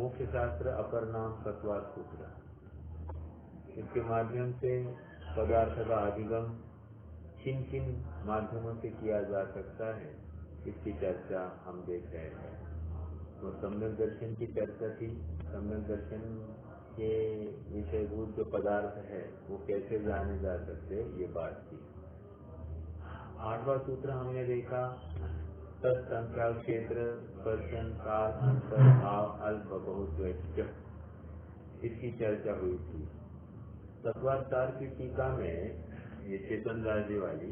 मुख्य शास्त्र अपर नाम सत्वाद सूत्र। इसके माध्यम से पदार्थ का अधिगम किन किन माध्यमों से किया जा सकता है, इसकी चर्चा हम देख रहे हैं। तो सम्यक दर्शन की चर्चा थी। सम्यक दर्शन के विषयभूत जो पदार्थ है वो कैसे जाने जा सकते, ये बात थी। 8वां सूत्र हमने देखा, तत्संख्या क्षेत्र स्पर्शन काल अंतर भाव अल्प बहुत, इसकी चर्चा हुई थी। तत्वाचार की टीका में, ये चेतन दास जी वाली,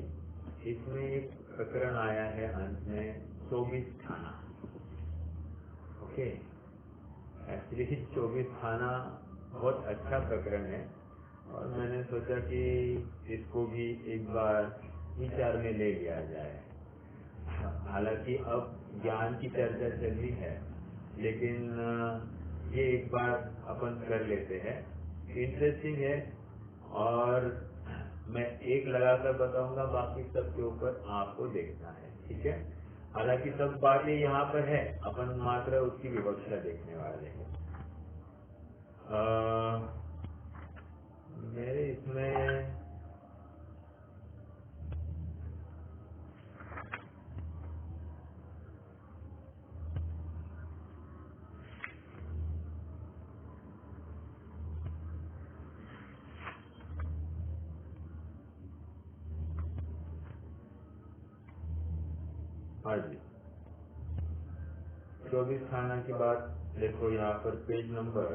इसमें एक प्रकरण आया है अंत में 24 थाना। ओके, एक्चुअली 24 थाना बहुत अच्छा प्रकरण है और मैंने सोचा कि इसको भी एक बार विचार में ले लिया जाए। हालांकि अब ज्ञान की चर्चा चल रही है, लेकिन ये एक बार अपन कर लेते हैं। इंटरेस्टिंग है और मैं एक लगाकर बताऊंगा, बाकी सबके ऊपर आपको देखना है, ठीक है। हालांकि सब बातें यहाँ पर है, अपन मात्र उसकी विवक्षा देखने वाले हैं। मेरे इसमें हाँ जी, 24 थाना की बात देखो, यहाँ पर पेज नंबर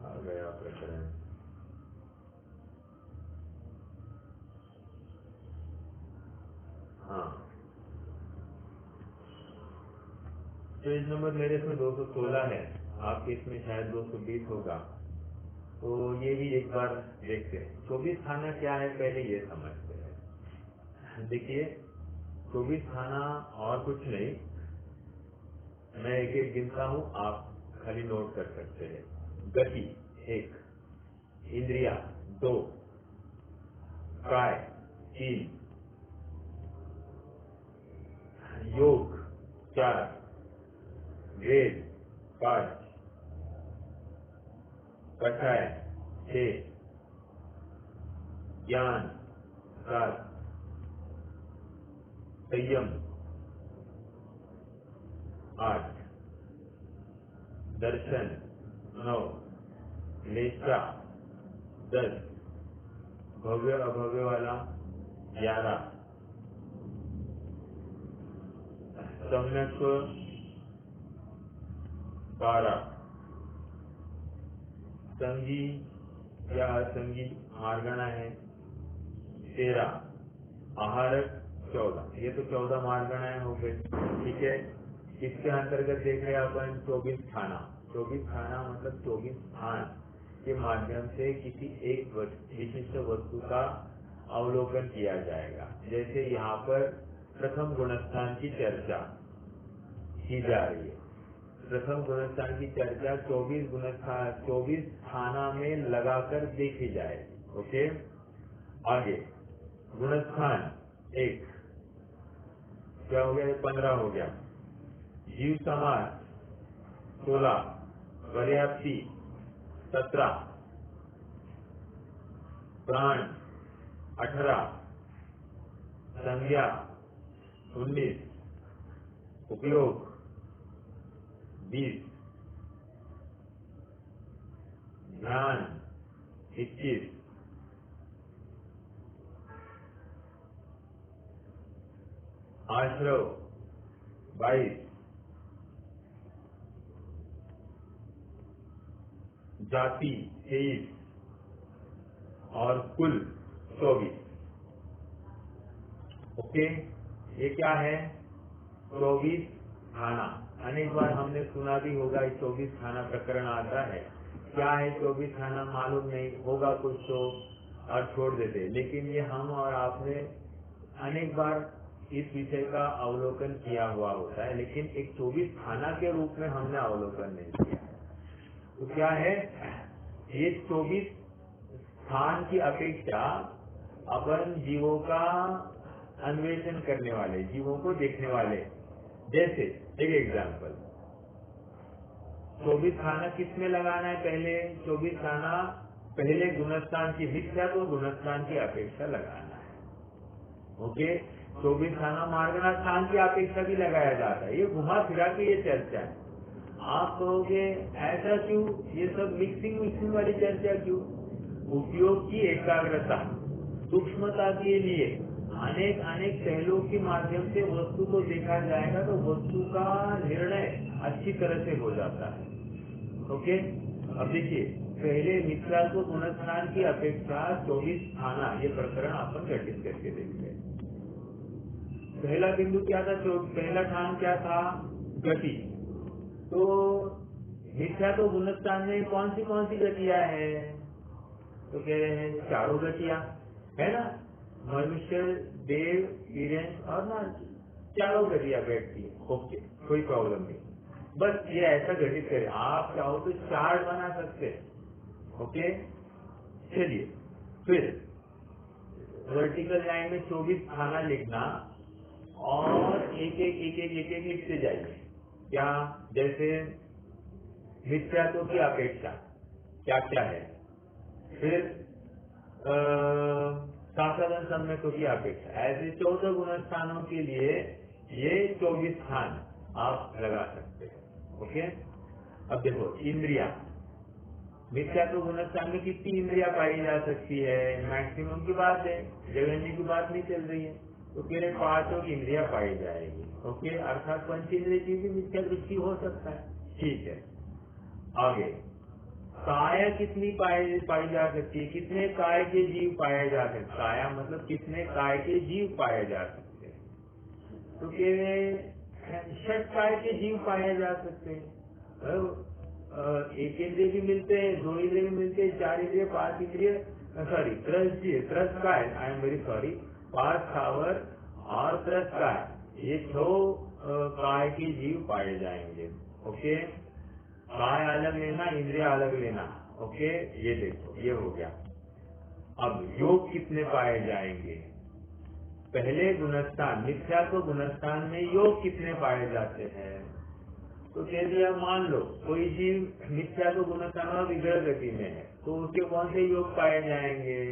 आ गया प्रकरण। हाँ, पेज नंबर मेरे इसमें 216 है, आपके इसमें शायद 220 होगा। तो ये भी एक बार देखते हैं। 24 थाना क्या है, पहले ये समझते हैं। देखिए, 24 थाना और कुछ नहीं, मैं एक एक गिनता हूँ, आप खाली नोट कर सकते हैं। गति 1, इंद्रिया 2, काय 3, योग 4, वेद 5, कषाय 6, ज्ञान 7, संयम 8, दर्शन 9, निष्ठा 10, भव्य अभव्य वाला 11, सम्यक 12, संगी या असंगी मार्गणा है 13, आहारक 14। ये तो 14 मार्गणाएं हो गई, ठीक है। इसके अंतर्गत देख रहे अपन 24 थाना। 24 थाना मतलब 24 स्थान के माध्यम से किसी एक विशिष्ट वस्तु का अवलोकन किया जाएगा। जैसे यहाँ पर प्रथम गुणस्थान की चर्चा की जा रही है। प्रथम गुणस्थान की चर्चा 24 थाना में लगाकर देखी जाएगी। ओके, आगे गुणस्थान 1 क्या हो गया, 15 हो गया। जीव समाज 16, पर्याप्ति 17, प्राण 18, संज्ञा 19, उपयोग 20, ध्यान 21, आश्रव 22, जाति 23 और कुल 24। ओके, ये क्या है, 24 थाना। अनेक बार हमने सुना भी होगा, 24 थाना प्रकरण आता है। क्या है 24 थाना मालूम नहीं होगा, कुछ तो और छोड़ देते। लेकिन ये हम और आपने अनेक बार इस विषय का अवलोकन किया हुआ होता है, लेकिन एक 24 थाना के रूप में हमने अवलोकन नहीं किया है। तो क्या है, ये 24 स्थान की अपेक्षा अपन जीवों का अन्वेषण करने वाले, जीवों को देखने वाले, जैसे एक एग्जाम्पल, 24 खाना किसमें लगाना है? पहले 24 खाना पहले गुणस्थान की मिथ्या तो गुणस्थान की अपेक्षा लगाना है। ओके, 24 खाना मार्गना स्थान की अपेक्षा भी लगाया जाता है। ये घुमा फिरा के ये चर्चा है। आप कहोगे ऐसा क्यों, ये सब मिक्सिंग वाली चर्चा क्यों? उपयोग की एकाग्रता, सूक्ष्मता के लिए अनेक पहलुओं के माध्यम से वस्तु को देखा जाएगा तो वस्तु का निर्णय अच्छी तरह से हो जाता है। ओके, अब देखिए, पहले मिथ्यात्व गुणस्थान की अपेक्षा 24 खाना, ये प्रकरण अपन घटित करके देखते हैं। पहला बिंदु क्या था? पहला ठान क्या था? गति। तो मिथ्यात्व गुणस्थान में कौन सी गतियां हैं? तो कह रहे हैं चारों गतियां है ना, मनुष्य, देव, वीरेंद्र और नारकी, चारों गतियां बैठती है। ओके, कोई प्रॉब्लम नहीं। बस ये ऐसा घटित करें, आप चाहो तो चार्ट बना सकते हैं। ओके, चलिए फिर वर्टिकल लाइन में 24 खाना लिखना और एक एक लिखते जाइए। क्या? जैसे मिथ्यात्व की अपेक्षा क्या क्या है, फिर साधारण सम्यकों की अपेक्षा, ऐसे 14 गुणस्थानों के लिए ये 24 स्थान आप लगा सकते हैं। ओके, अब देखो इंद्रिया, मिथ्यात्व गुणस्थान में कितनी इंद्रिया पाई जा सकती है? मैक्सिमम की बात है, जगन्य की बात नहीं चल रही है। तो कह रहे 5 इंद्रिया पाई जाएगी। ओके, अर्थात पंचेंद्रिय की भी मिथ्या दृष्टि हो सकता है। ठीक है, आगे काया कितनी पाई जा सकती है? कितने काय के जीव पाए जा सकते? काया मतलब कितने काय के जीव पाए जा सकते हैं? तो कह रहे 6 काय के जीव पाए जा सकते हैं। एक इंद्रिय भी मिलते हैं, 2 इंद्रिय भी मिलते हैं, 4 इंद्रिय, 5 इंद्रिय, सॉरी 13 काय, आई एम वेरी सॉरी, 5 स्थावर और 13 काय, ये 6 काय के जीव पाए जाएंगे। ओके, काय अलग लेना, इंद्रिय अलग लेना। ओके, ये देखो ये हो गया। अब योग कितने पाए जाएंगे? पहले गुणस्थान, मिथ्यात्व गुणस्थान में योग कितने पाए जाते हैं? तो कह दिया मान लो कोई जीव मिथ्यात्व गुणस्थान और विग्रह गति में है, तो उसके कौन से योग पाए जाएंगे?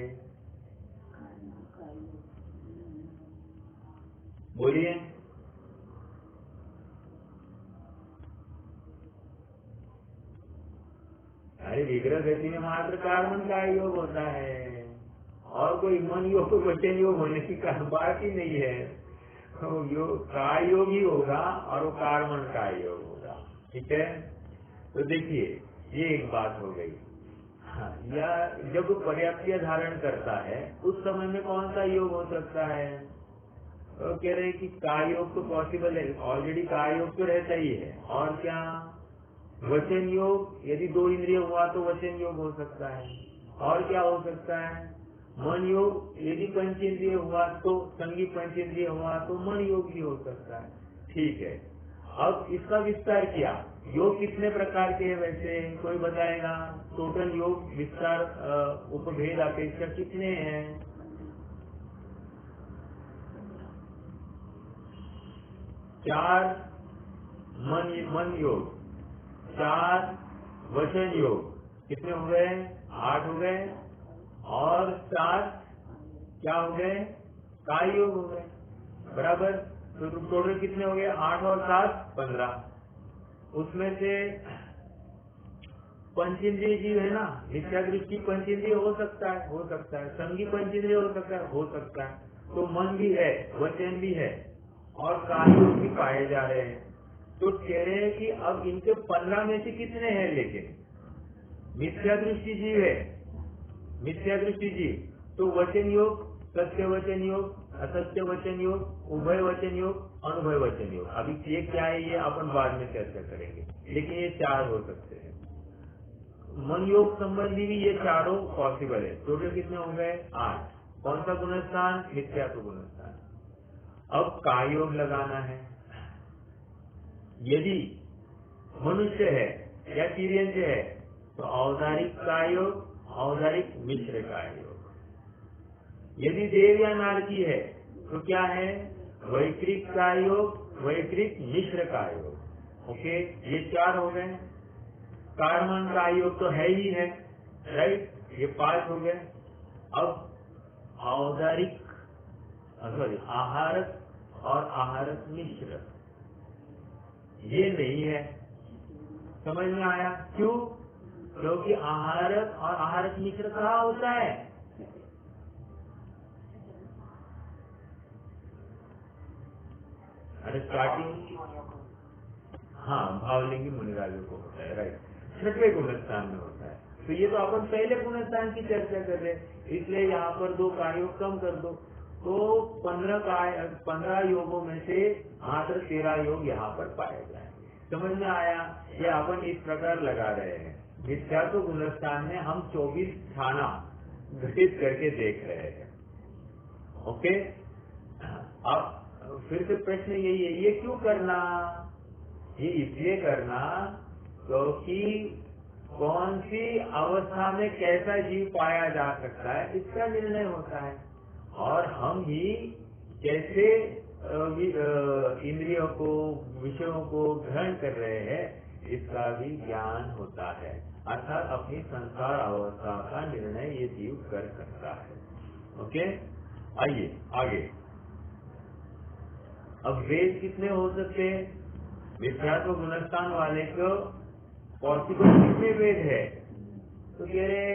बोलिए। अरे विग्रह गति में मात्र कार्बन का योग होता है, और कोई मन योग वचन योग होने की बात ही नहीं है। तो योग का योग ही होगा और वो कार्बन का योग होगा। ठीक है, तो देखिए ये एक बात हो गई। हाँ, या जब पर्याप्तीय धारण करता है उस समय में कौन सा योग हो सकता है? तो कह रहे हैं कि काय योग तो पॉसिबल है, ऑलरेडी काय योग तो रहता ही है। और क्या? वचन योग, यदि 2 इंद्रिय हुआ तो वचन योग हो सकता है। और क्या हो सकता है? मन योग, यदि पंचेंद्रिय हुआ तो, संगी पंचेंद्रिय हुआ तो मन योग भी हो सकता है। ठीक है, अब इसका विस्तार किया। योग कितने प्रकार के हैं वैसे? कोई बताएगा? टोटल योग विस्तार उपभेद अपेक्षा कितने हैं? 4 मन योग, 4 वचन योग, कितने हो गए? 8 हो गए। और 4 क्या हो गए? काय योग हो गए। बराबर, तो टोटल कितने हो गए? 8 और 7 15। उसमें से पंचेंद्रिय जीव है ना, मिथ्या दृष्टि पंचेंद्रिय हो सकता है, संगी पंचेंद्रिय हो सकता है। तो मन भी है, वचन भी है और काय योग भी पाए जा रहे हैं। तो कह रहे हैं कि अब इनके 15 में से कितने हैं? लेकिन मिथ्या दृष्टि जीव है, मिथ्या दृष्टि जीव, तो वचन योग, सत्य वचन योग, असत्य वचन योग, उभय वचन योग, अनुभय वचन योग। अभी ये क्या है ये अपन बाद में चर्चा करेंगे, लेकिन ये 4 हो सकते हैं। मन योग संबंधी भी ये चारों पॉसिबल है। टोटल कितने हो गए? 8। कौन सा गुणस्थान? मिथ्यात्व गुणस्थान। अब काय योग लगाना है। यदि मनुष्य है या तिर्यंज है तो औदारिक काय योग, औदारिक मिश्र काय योग। यदि देव या नारकी है तो क्या है? वैक्रिक का योग, वैक्रिक मिश्र का योग। ओके, ये 4 हो गए। कार्बन का योग तो है ही है, राइट, ये 5 हो गए। अब औदारिक सॉरी आहारक और आहारक मिश्र ये नहीं है। समझ में आया क्यों? क्योंकि आहारक और आहारक मिश्र कहाँ होता है? अरे स्टार्टिंग, हाँ, भावलिंगी मुनिराजों को होता है, राइट, 6वें गुणस्थान में होता है। तो ये तो अपन पहले गुणस्थान की चर्चा कर रहे, इसलिए यहाँ पर 2 कार्यों कम कर दो, तो 15 योगों में से मात्र 13 योग यहाँ पर पाए जाएंगे। समझ में आया? ये अपन इस प्रकार लगा रहे हैं। मिथ्यात्व गुणस्थान में हम 24 थाना घटित करके देख रहे हैं। ओके, अब फिर से प्रश्न यही है, ये क्यों करना? ये इसलिए करना क्योंकि कौन सी अवस्था में कैसा जीव पाया जा सकता है इसका निर्णय होता है, और हम भी कैसे इंद्रियों को, विषयों को ग्रहण कर रहे हैं इसका भी ज्ञान होता है। अर्थात अपनी संसार अवस्था का निर्णय ये जीव कर सकता है। ओके, आइए आगे। अब वेद कितने हो सकते हैं? मिथ्यात्व गुणस्थान वाले को पॉसिबल कितने वेद है? तो कह रहे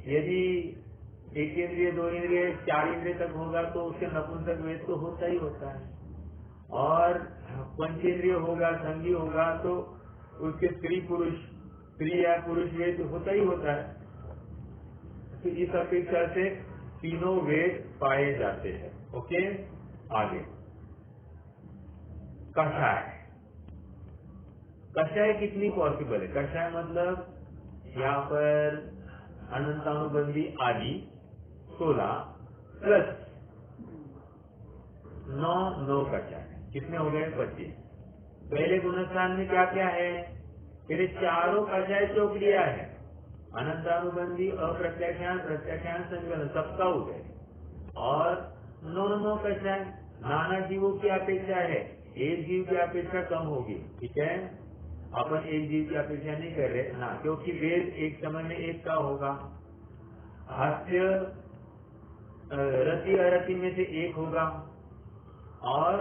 यदि 1 इंद्रिय, 2 इंद्रिय, 4 इंद्रिय तक होगा तो उसके नपुंसक वेद तो होता ही होता है, और पंचेंद्रिय होगा, संगी होगा तो उसके स्त्री या पुरुष वेद होता ही होता है। तो इस अपेक्षा से तीनों वेद पाए जाते हैं। ओके, आगे कषाय। कषाय कितनी पॉसिबल है? कषाय मतलब यहाँ पर अनंतानुबंधी आदि 16 प्लस 9 कषाय, कितने हो गए? 25। पहले गुणस्थान में क्या क्या है? फिर चारों कषाय चौकड़िया है, अनंतानुबंधी, अप्रत्याख्यान, प्रत्याख्यान, संकलन, सबका उदय, और 9 कषाय नाना जीवों की अपेक्षा है, एक जीव की अपेक्षा कम होगी। ठीक है, अपन एक जीव की अपेक्षा नहीं कर रहे ना, क्योंकि वेद एक समय में एक का होगा, हास्य रति अरति में से एक होगा, और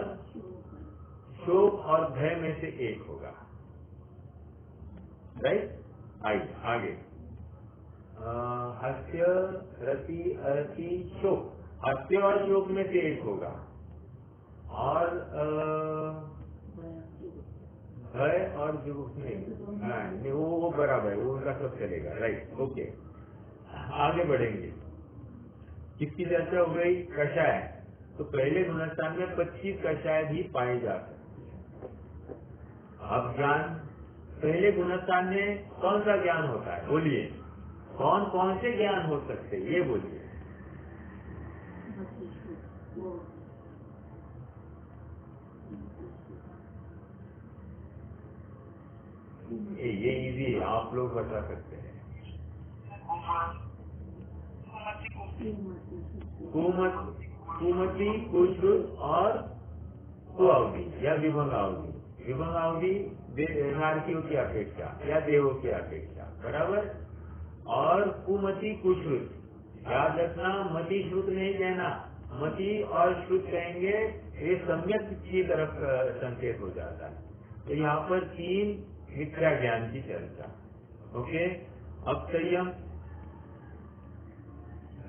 शोक और भय में से एक होगा, राइट। आगे हास्य रति अरति शोक, हास्य और शोक में से एक होगा, और भय और जुगुप्स नहीं, वो बराबर, वो उनका सब चलेगा, राइट। ओके, आगे बढ़ेंगे। किसकी चर्चा हो गई? कषाय। तो पहले गुणस्थान में 25 कषाय भी पाए जा सकते। अब ज्ञान, पहले गुणस्थान में कौन सा ज्ञान होता है? बोलिए, कौन कौन से ज्ञान हो सकते हैं, ये बोलिए। ये इजी है, आप लोग बता सकते हैं। कुमति, कुश्रुत और कुअवधि या विभंगावधि। विभंगावधि नारकियों की अपेक्षा या देवों की अपेक्षा, बराबर। और कुमति, कुश्रुत, याद रखना, मति श्रुत नहीं कहना। मति और श्रुत कहेंगे ये सम्यक की तरफ संकेत हो जाता है। तो यहाँ पर 3 मिथ्या ज्ञान की चर्चा। ओके, अब संयम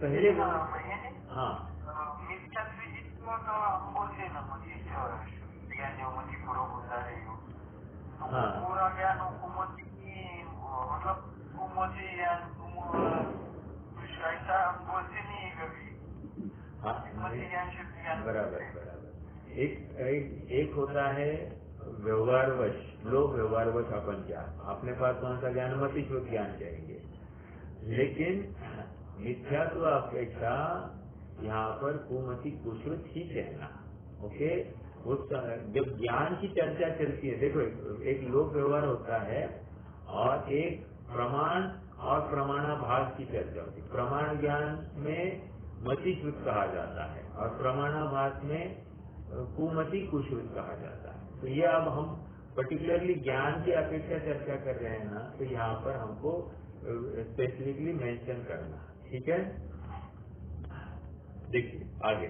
पहले, हाँ, पूरा ज्ञान कुमति मतलब कुमति या ऐसा हम बोलते नहीं है कभी। बराबर बराबर। एक होता है व्यवहारवश, लोग व्यवहारवश अपन ज्ञान, अपने पास कौन सा ज्ञान? मति श्रुत ज्ञान कहेंगे। लेकिन मिथ्यात्व अपेक्षा यहाँ पर कुमति कुश्रुत ही कहना। ओके, उस जब ज्ञान की चर्चा चलती है, देखो एक लोक व्यवहार होता है और एक प्रमाण और प्रमाणाभास की चर्चा होती है। प्रमाण ज्ञान में मतिश्रुत कहा जाता है और प्रमाणाभास में कुमति कुश्रुत कहा जाता है। तो ये अब हम पर्टिकुलरली ज्ञान की अपेक्षा चर्चा कर रहे हैं ना, तो यहाँ पर हमको स्पेसिफिकली मेंशन करना, ठीक है। देखिए आगे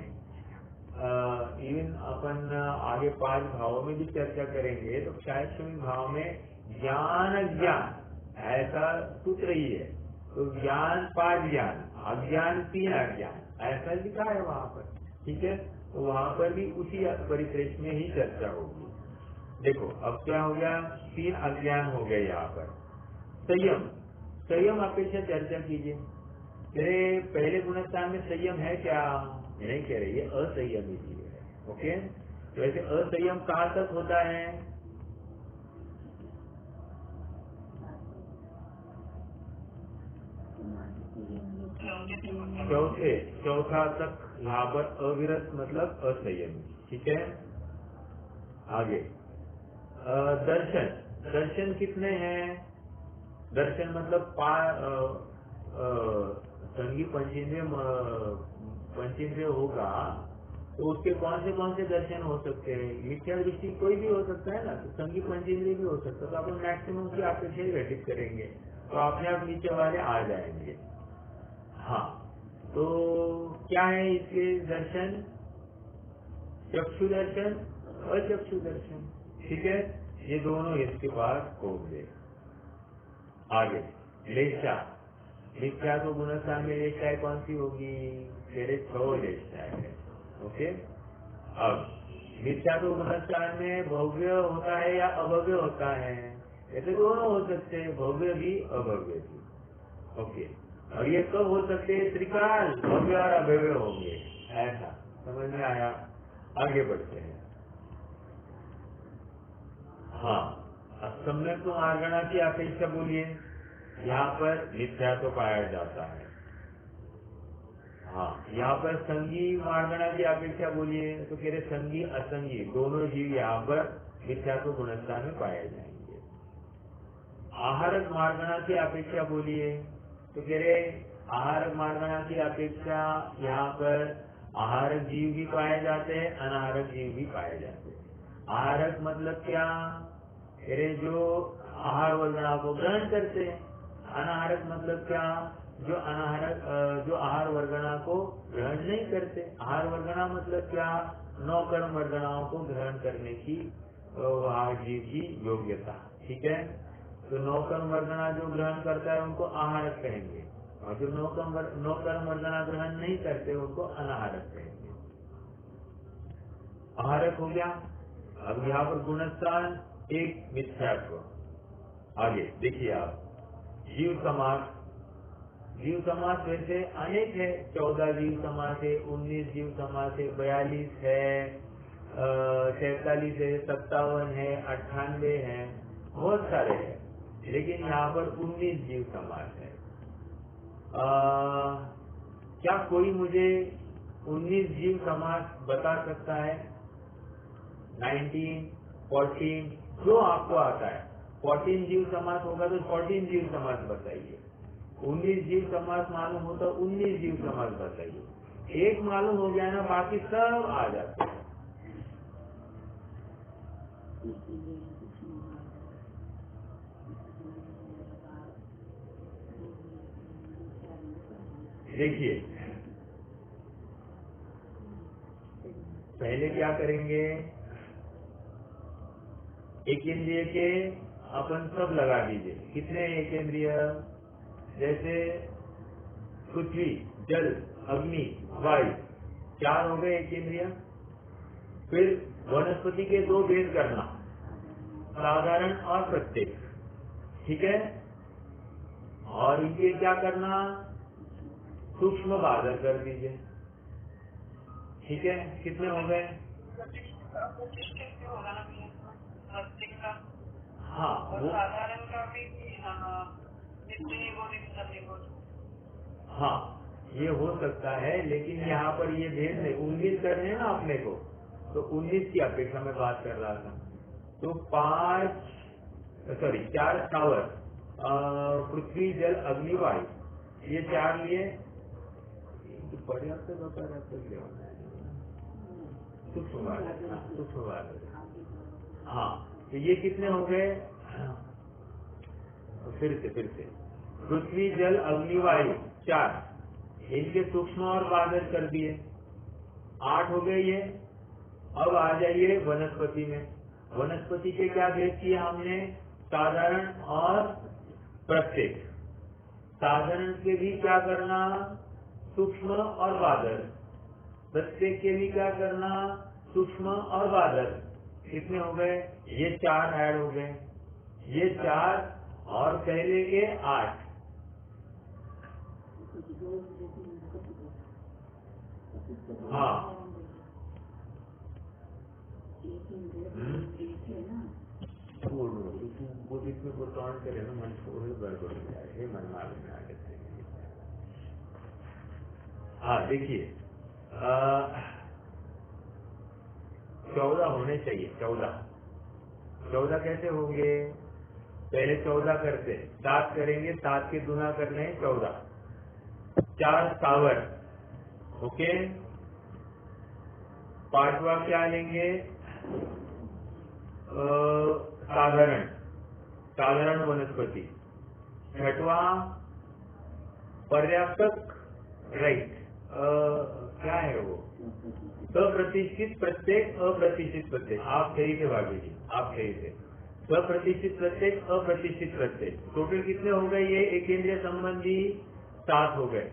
इवन अपन आगे 5 भावों में भी चर्चा करेंगे, तो क्षायक्षमी भाव में ज्ञान अज्ञान ऐसा सूत्र ही है। तो ज्ञान 5 ज्ञान, अज्ञान 3 अज्ञान ऐसा लिखा है वहाँ पर, ठीक है। तो वहाँ पर भी उसी परिप्रेक्ष्य में ही चर्चा होगी। देखो अब क्या हो गया, 3 अज्ञान हो गए यहाँ पर। संयम, संयम अपेक्षा चर्चा कीजिए। मेरे पहले गुणस्थान में संयम है क्या? नहीं कह रहे, ये असंयम ही जीव है। ओके, तो ऐसे असंयम कहाँ तक होता है? चौथा तक यहाँ पर अविरत मतलब असंयमी, ठीक है। आगे दर्शन, दर्शन कितने हैं? दर्शन मतलब संगी पंचेंद्रिय होगा तो उसके कौन से दर्शन हो सकते हैं? मिथ्या दृष्टि कोई भी हो सकता है ना, तो संगी पंचेंद्रिय भी हो सकता है। तो अपन मैक्सिमम की अपेक्षा ही घटित करेंगे तो अपने आप नीचे वाले आ जाएंगे। हाँ, तो क्या है इसके दर्शन? चक्षु दर्शन, अचक्षु दर्शन, ठीक है। ये दोनों इसके पास होंगे। आगे लेशा, मिथ्या तो गुणस्थान में लेशाएं कौन सी होगी? तेरे 6 लेशाएं है। ओके, अब मिथ्या तो गुणस्थान में भव्य होता है या अभव्य होता है? ऐसे दोनों हो सकते हैं, भव्य भी अभव्य भी। ओके, और ये कब हो सकते हैं? त्रिकाल, भव्य और अभव्य होंगे। ऐसा समझ में आया? आगे बढ़ते हैं। हाँ, अब सम्यक तो मार्गणा की अपेक्षा बोलिए, यहाँ पर मिथ्या तो पाया जाता है। हाँ, यहाँ पर संगी मार्गणा की अपेक्षा बोलिए तो कह रहे संगी असंगी दोनों जीव यहाँ पर मिथ्या तो गुणस्थान में पाए जाएंगे। आहारक मार्गणा की अपेक्षा बोलिए तो कह रहे आहारक मार्गणा की अपेक्षा यहाँ पर आहारक जीव भी पाए जाते हैं, अनाहारक जीव भी पाए जाते हैं। आहारक मतलब क्या? कह रहे जो आहार वर्गणा को ग्रहण करते हैं। अनाहारक मतलब क्या? जो आहार वर्गणा को ग्रहण नहीं करते। आहार वर्गणा मतलब क्या? 9 कर्म वर्गणाओं को ग्रहण करने की आहार जीव की योग्यता, ठीक है। तो 9 कर्म वर्गणा जो ग्रहण करता है उनको आहारक कहेंगे, और जो 9 कर्म वर्गणा ग्रहण नहीं करते उनको अनाहारक कहेंगे। आहारक हो गया। अब यहाँ पर गुणस्थान एक मिथ्यात्व। आगे देखिए आप, जीव समास, जीव समास वैसे अनेक है। 14 जीव समास है, 19 जीव समास है, 42 है, 43 है, 57 है, 98 है, बहुत सारे हैं। लेकिन यहाँ पर 19 जीव समास है। क्या कोई मुझे 19 जीव समास बता सकता है? 19, 14 जो आपको आता है। 14 जीव समास होगा तो 14 जीव समास बताइए। 19 जीव समास मालूम हो तो 19 जीव समास बताइए। एक मालूम हो गया ना, बाकी सब आ जाते हैं। देखिए पहले क्या करेंगे, एक इंद्रिय के अपन सब लगा दीजिए। कितने एक इंद्रिय? जैसे पृथ्वी, जल, अग्नि, वायु, 4 हो गए एक इंद्रिय। फिर वनस्पति के 2 भेद करना, साधारण और प्रत्येक, ठीक है। और इनके क्या करना? सूक्ष्म बाधक कर दीजिए, ठीक है। कितने हो गए? हाँ, वो साधारण का भी हाँ ये हो सकता है, लेकिन यहाँ पर ये भेद नहीं। 19 करने हैं ना अपने को, तो 19 की अपेक्षा में बात कर रहा था। तो 4 स्थावर, पृथ्वी, जल, अग्नि, वायु, ये 4 लिए। पर्याप्त अपर्याप्त होना है, सूक्ष्म बादल, सूक्ष्म बादल। हाँ, तो ये कितने हो गए? फिर से पृथ्वी जल अग्नि वायु 4, इनके सूक्ष्म और बादल कर दिए, 8 हो गए ये। अब आ जाइए वनस्पति में। वनस्पति के क्या भेद किए हमने? साधारण और प्रत्येक। साधारण के भी क्या करना? सूक्ष्म और बादल। प्रत्येक के भी क्या करना? सूक्ष्म और बादल। कितने हो गए? ये 4 ऐड हो गए, ये 4 और पहले के 8। हाँ, वो जिसमें वो टॉन करे ना, मन को गड़बड़ हो जाए, मन मालूम में आ जाते हैं। हाँ, देखिए 14 होने चाहिए। 14 कैसे होंगे? पहले 14 करते, 7 करेंगे, 7 के गुना करने हैं 14, 4 सावर। ओके, पांचवा क्या लेंगे? साधारण वनस्पति। छठवा पर्याप्तक, राइट, क्या है वो? अप्रतिष्ठित प्रत्येक, अप्रतिष्ठित प्रत्येक। आप सही थे भाभी जी, आप सही थे। अप्रतिष्ठित प्रत्येक, अप्रतिष्ठित प्रत्येक। टोटल कितने हो गए? ये एक इंद्रिय संबंधी 7 हो गए।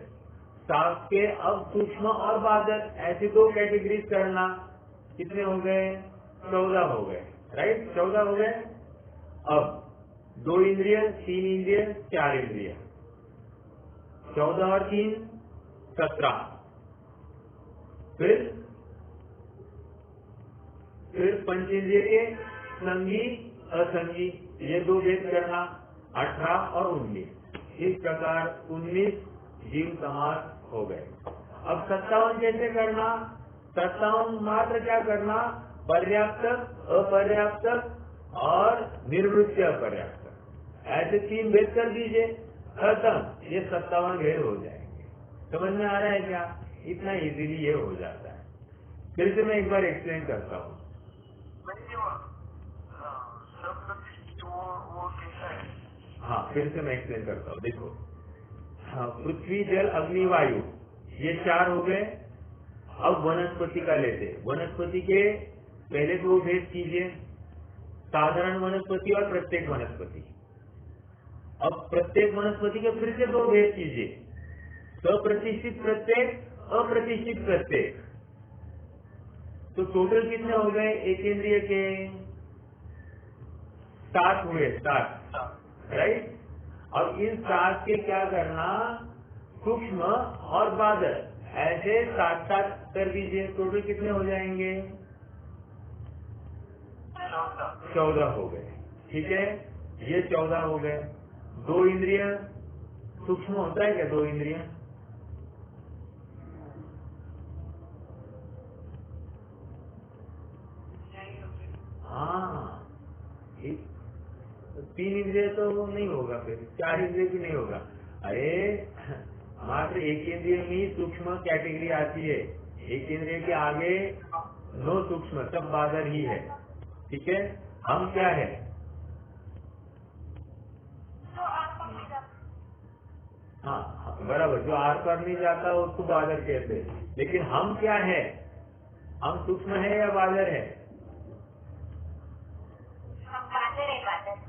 7 के अब सूक्ष्म और बादल, ऐसे 2 कैटेगरीज करना। कितने हो गए? 14 हो गए, राइट, 14 हो गए। अब 2 इंद्रिय, 3 इंद्रिय, 4 इंद्रिय, 14 और 3 17। फिर पंचेंद्रिय के संगी असंगी, ये 2 भेद करना, 18 और 19। इस प्रकार 19 जीव समास हो गए। अब 57 कैसे करना? 57 मात्र क्या करना? पर्याप्त, अपर्याप्त और निर्वृत्य अपर्याप्त, ऐसे 3 भेद कर दीजिए, खत्म। ये 57 भेद हो जाएंगे। समझ में आ रहा है क्या? इतना इजीली ये हो जाता है। फिर से मैं एक बार एक्सप्लेन करता हूँ। हाँ, फिर से मैं एक्सप्लेन करता हूँ। देखो, हाँ, पृथ्वी जल अग्नि वायु ये 4 हो गए। अब वनस्पति का लेते। वनस्पति के पहले 2 भेद कीजिए, साधारण वनस्पति और प्रत्येक वनस्पति। अब प्रत्येक वनस्पति के फिर से 2 भेद कीजिए, सप्रतिष्ठित प्रत्येक, अप्रतिष्ठित प्रत्येक। तो टोटल कितने हो गए? एक इंद्रिय के 7 हुए, 7, राइट। और इन 7 के क्या करना? सूक्ष्म और बादल, ऐसे 7 कर दीजिए। टोटल कितने हो जाएंगे? 14 हो गए, ठीक है। ये 14 हो गए। 2 इंद्रिय सूक्ष्म होता है क्या? 2 इंद्रिय? हाँ, 3 इंद्रिय तो वो नहीं होगा, फिर 4 इंद्रिय भी नहीं होगा। अरे मात्र एक इंद्रिय में ही सूक्ष्म कैटेगरी आती है। एक इंद्रिय के आगे नो सूक्ष्म, सब बादल ही है, ठीक है। हम क्या है? हाँ, बराबर, जो आर पार नहीं जाता उसको बादल कहते हैं। लेकिन हम क्या है? हम सूक्ष्म है या बादल है?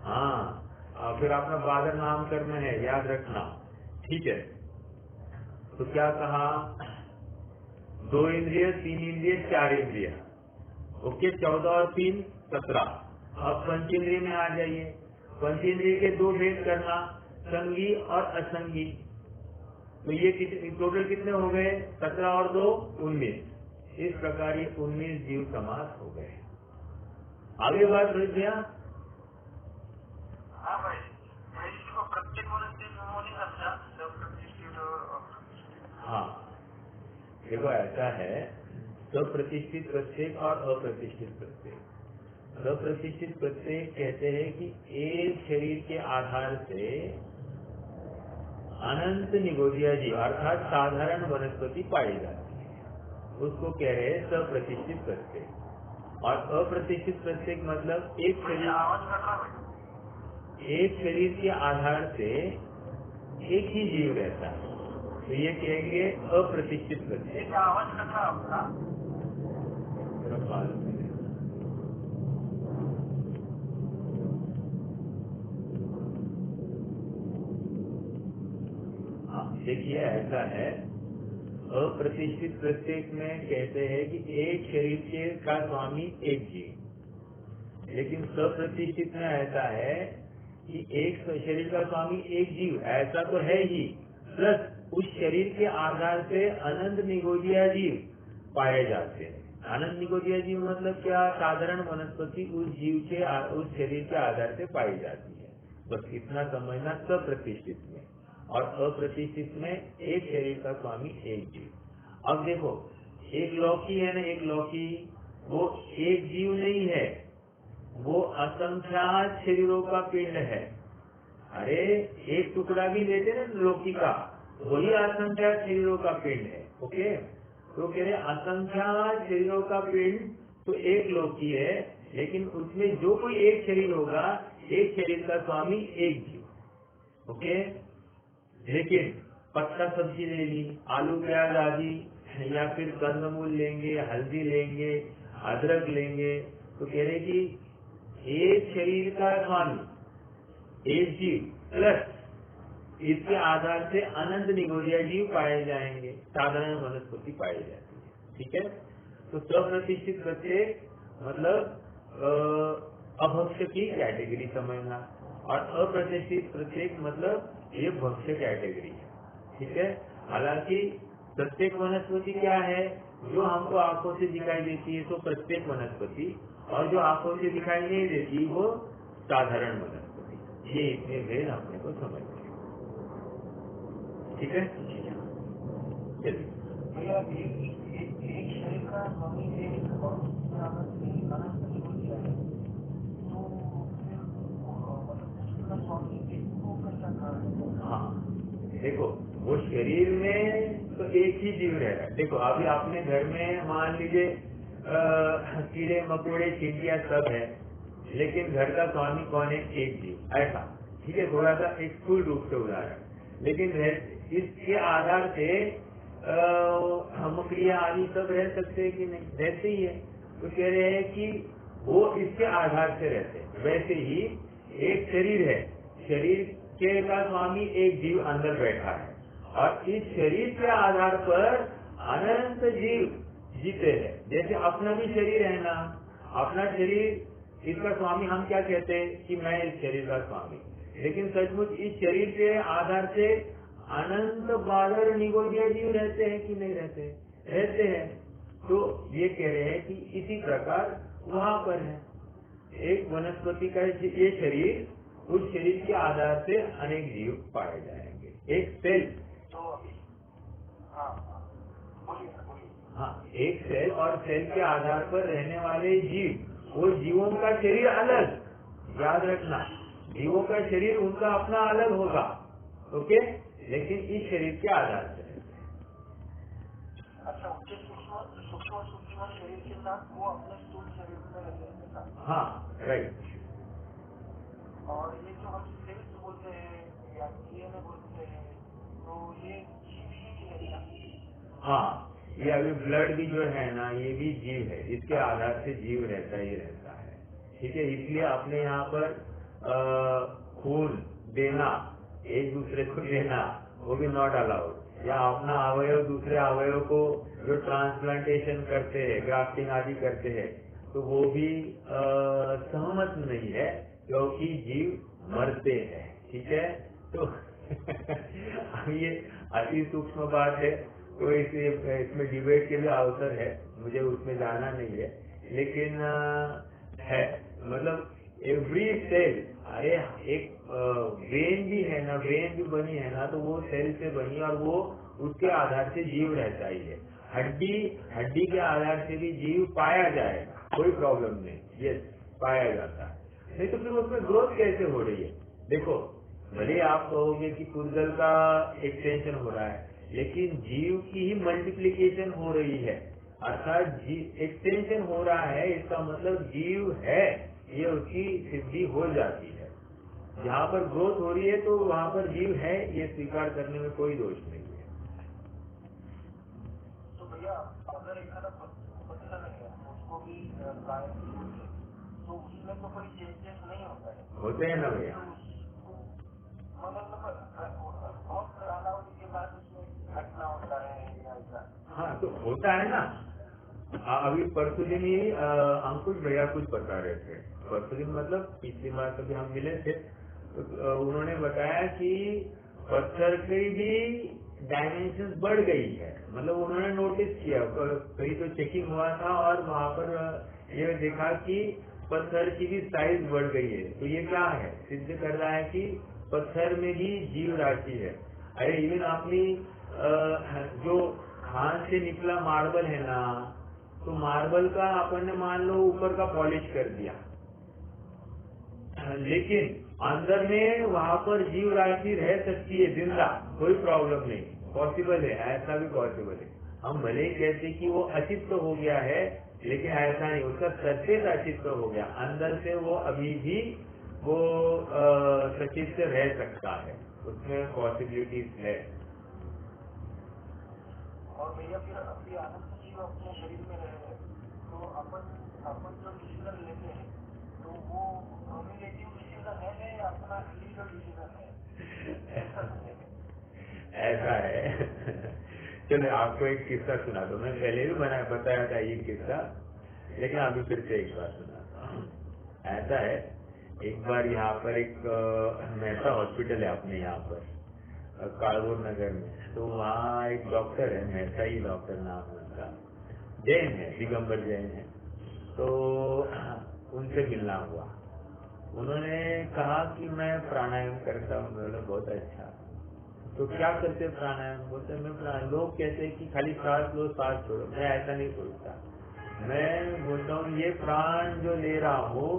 हाँ, फिर अपना बादल नाम करना है, याद रखना, ठीक है। तो क्या कहा? 2 इंद्रिय, 3 इंद्रिय, 4 इंद्रिय, ओके। 14 और 3 17। अब पंचेंद्रिय में आ जाइए। पंचेंद्रिय के 2 भेद करना, संगी और असंगी। तो ये टोटल कितने हो गए? 17 और 2 19। इस प्रकार ये 19 जीव समास हो गए। आगे बात रोहित भैया। हाँ, देखो ऐसा है, सप्रतिष्ठित प्रत्येक और अप्रतिष्ठित प्रत्येक। सप्रतिष्ठित प्रत्येक कहते हैं कि एक शरीर के आधार से अनंत निगोजिया जीव अर्थात साधारण वनस्पति पाई जाती है, उसको कह रहे हैं सप्रतिष्ठित प्रत्येक। और अप्रतिष्ठित प्रत्येक मतलब एक शरीर के आधार से एक ही जीव रहता है, तो ये कहेंगे अप्रतिष्ठित प्रत्येक। देखिए ऐसा है, अप्रतिष्ठित प्रत्येक में कहते हैं कि एक शरीर के का स्वामी एक जीव, लेकिन सप्रतिष्ठित में ऐसा है कि एक शरीर का स्वामी एक जीव ऐसा तो है ही, प्लस उस शरीर के आधार से अनंत निगोजिया जीव पाए जाते हैं। अनंत निगोजिया जीव मतलब क्या? साधारण वनस्पति उस जीव के उस शरीर के आधार से पाई जाती है, बस इतना समझना सप्रतिष्ठित में। और अप्रतिष्ठित में एक शरीर का स्वामी एक जीव। अब देखो, एक लौकी है ना, एक लौकी वो एक जीव नहीं है, वो असंख्यात शरीरों का पिंड है। अरे एक टुकड़ा भी लेते ना लौकी का, वही असंख्यात शरीरों का पिंड है। ओके, तो कह रहे असंख्यात शरीरों का पिंड तो एक लौकी है, लेकिन उसमें जो कोई एक शरीर होगा, एक शरीर का स्वामी एक जीव। ओके, लेकिन पत्ता सब्जी ले ली, आलू प्याज आदि, या फिर कंदमूल लेंगे, हल्दी लेंगे, अदरक लेंगे, तो कह रहे कि एक शरीर का स्वामी एक जीव प्लस इसके आधार से अनंत निगोजिया जीव पाए जाएंगे, साधारण वनस्पति पाई जाती है। ठीक है, तो सप्रतिष्ठित प्रत्येक मतलब अभक्ष्य की कैटेगरी समझना, और अप्रतिष्ठित प्रत्येक मतलब ये भक्ष्य कैटेगरी है। ठीक है, हालांकि प्रत्येक वनस्पति क्या है? जो हमको आंखों से दिखाई देती है तो प्रत्येक वनस्पति, और जो आंखों से दिखाई नहीं देती वो साधारण वनस्पति। ये इतने भेद अपने को समझते हैं। ठीक है, चलिए। एक शरीर का स्वामी एक और अनंत निगोजिया है, तो फिर स्वामी एक को कैसा कहा है? हाँ देखो, वो शरीर में तो एक ही जीव रहेगा। देखो अभी आपने घर में मान लीजिए कीड़े मकोड़े चींटियां सब है, लेकिन घर का स्वामी कौन है? एक जीव। ऐसा ठीक है, थोड़ा सा एक स्थूल रूप से उदाहरण, लेकिन इसके आधार से मकड़ियां आदि सब रह सकते हैं कि नहीं? रहते ही है। तो कह रहे हैं कि वो इसके आधार से रहते हैं। वैसे ही एक शरीर है, शरीर के का स्वामी एक जीव अंदर बैठा है, और इस शरीर के आधार पर अनंत जीव जीते हैं। जैसे अपना भी शरीर है ना, अपना शरीर, इसका स्वामी हम क्या कहते हैं कि मैं इस शरीर का स्वामी, लेकिन सचमुच इस शरीर के आधार से अनंत बादर निगोजिया जीव रहते हैं कि नहीं रहते? रहते हैं। तो ये कह रहे हैं कि इसी प्रकार वहां पर है, एक वनस्पति का ये शरीर, उस शरीर के आधार से अनेक जीव पाए जाएंगे। एक सेल, हाँ एक सेल, और सेल के आधार पर रहने वाले जीव, वो जीवों का शरीर अलग, याद रखना, जीवों का शरीर उनका अपना अलग होगा। ओके, लेकिन इस शरीर के आधार से। अच्छा, उनके सूक्ष्म शरीर के साथ वो अपने स्थूल शरीर में रहते हैं। हाँ राइट। और ये जो हम सेल्स बोलते हैं या डीएनए बोलते हैं, तो ये जीव ही है। हाँ, ये अभी ब्लड भी जो है ना, ये भी जीव है, इसके आधार से जीव रहता ही रहता है। ठीक है, इसलिए अपने यहाँ पर खून देना, एक दूसरे को देना, वो भी नॉट अलाउड, या अपना अवयव दूसरे अवयव को जो ट्रांसप्लांटेशन करते हैं, ग्राफ्टिंग आदि करते हैं, तो वो भी सहमत नहीं है, क्योंकि जीव मरते हैं। ठीक है, तो ये अति सूक्ष्म बात है, तो इसमें डिबेट के लिए अवसर है, मुझे उसमें जाना नहीं है, लेकिन है मतलब एवरी सेल, अरे एक ब्रेन भी है ना, ब्रेन भी बनी है ना, तो वो सेल से बनी, और वो उसके आधार से जीव रहता ही है। हड्डी के आधार से भी जीव पाया जाएगा, कोई प्रॉब्लम नहीं, यस पाया जाता है। नहीं तो फिर उसमें ग्रोथ कैसे हो रही है? देखो भले आप कहोगे कि पूर्वजल का एक्सटेंशन हो रहा है, लेकिन जीव की ही मल्टीप्लिकेशन हो रही है, अर्थात एक्सटेंशन हो रहा है, इसका मतलब जीव है, ये उसकी सिद्धि हो जाती है। जहाँ पर ग्रोथ हो रही है तो वहाँ पर जीव है, ये स्वीकार करने में कोई दोष नहीं है। तो भैया अगर एक पत्थर है उसको भी गायब बोलते हैं, तो उसमें तो कोई चेंजेस नहीं होता है, होते हैं ना भैया, मतलब बहुत कालावधि के बाद उसमें घटना होता है या ऐसा? हाँ तो होता है ना। अभी परसों दिन ही अंकुश भैया कुछ बता रहे थे, परसों दिन मतलब पिछली बार कभी हम मिले थे तो उन्होंने बताया कि पत्थर की भी डायमेंशन बढ़ गई है, मतलब उन्होंने नोटिस किया, कहीं तो चेकिंग हुआ था और वहाँ पर ये देखा कि पत्थर की भी साइज बढ़ गई है। तो ये क्या है, सिद्ध कर रहा है कि पत्थर में भी जीव राशि है। अरे इवन अपनी जो खान से निकला मार्बल है ना, तो मार्बल का अपन ने मान लो ऊपर का पॉलिश कर दिया, लेकिन अंदर में वहाँ पर जीव राशि रह सकती है जिंदा, कोई प्रॉब्लम नहीं, पॉसिबल है, ऐसा भी पॉसिबल है। हम भले ही कहते कि वो अचित्त हो गया है, लेकिन ऐसा नहीं, उसका सरफेस अचित्त हो गया, अंदर से वो अभी भी वो सचित्त रह सकता है, उसमें पॉसिबिलिटीज है। और भैया फिर अभी आनंद जीव अपने शरीर में रह रहे, तो अपन जो डिसीजन लेते हैं तो वो कम्युनिकेटिव डिसीजन है या अपना इंडिविजुअल डिसीजन है, ऐसा समझेंगे? ऐसा है चलो आपको एक किस्सा सुना दो, मैं पहले भी बताया था ये किस्सा, लेकिन अभी फिर से एक बार सुनाता हूँ। ऐसा है, एक बार यहाँ पर एक मेहता हॉस्पिटल है अपने यहाँ पर कालूर नगर में, तो वहाँ एक डॉक्टर है, मेहता ही डॉक्टर नाम है उनका, जैन है, दिगंबर जैन है। तो उनसे मिलना हुआ, उन्होंने कहा कि मैं प्राणायाम करता हूँ। बोला बहुत अच्छा, तो क्या करते प्राणायाम? बोलते मैं लोग कहते हैं कि खाली सांस लो सांस छोड़ो, मैं ऐसा नहीं सोचता, मैं बोलता हूँ ये प्राण जो ले रहा हूँ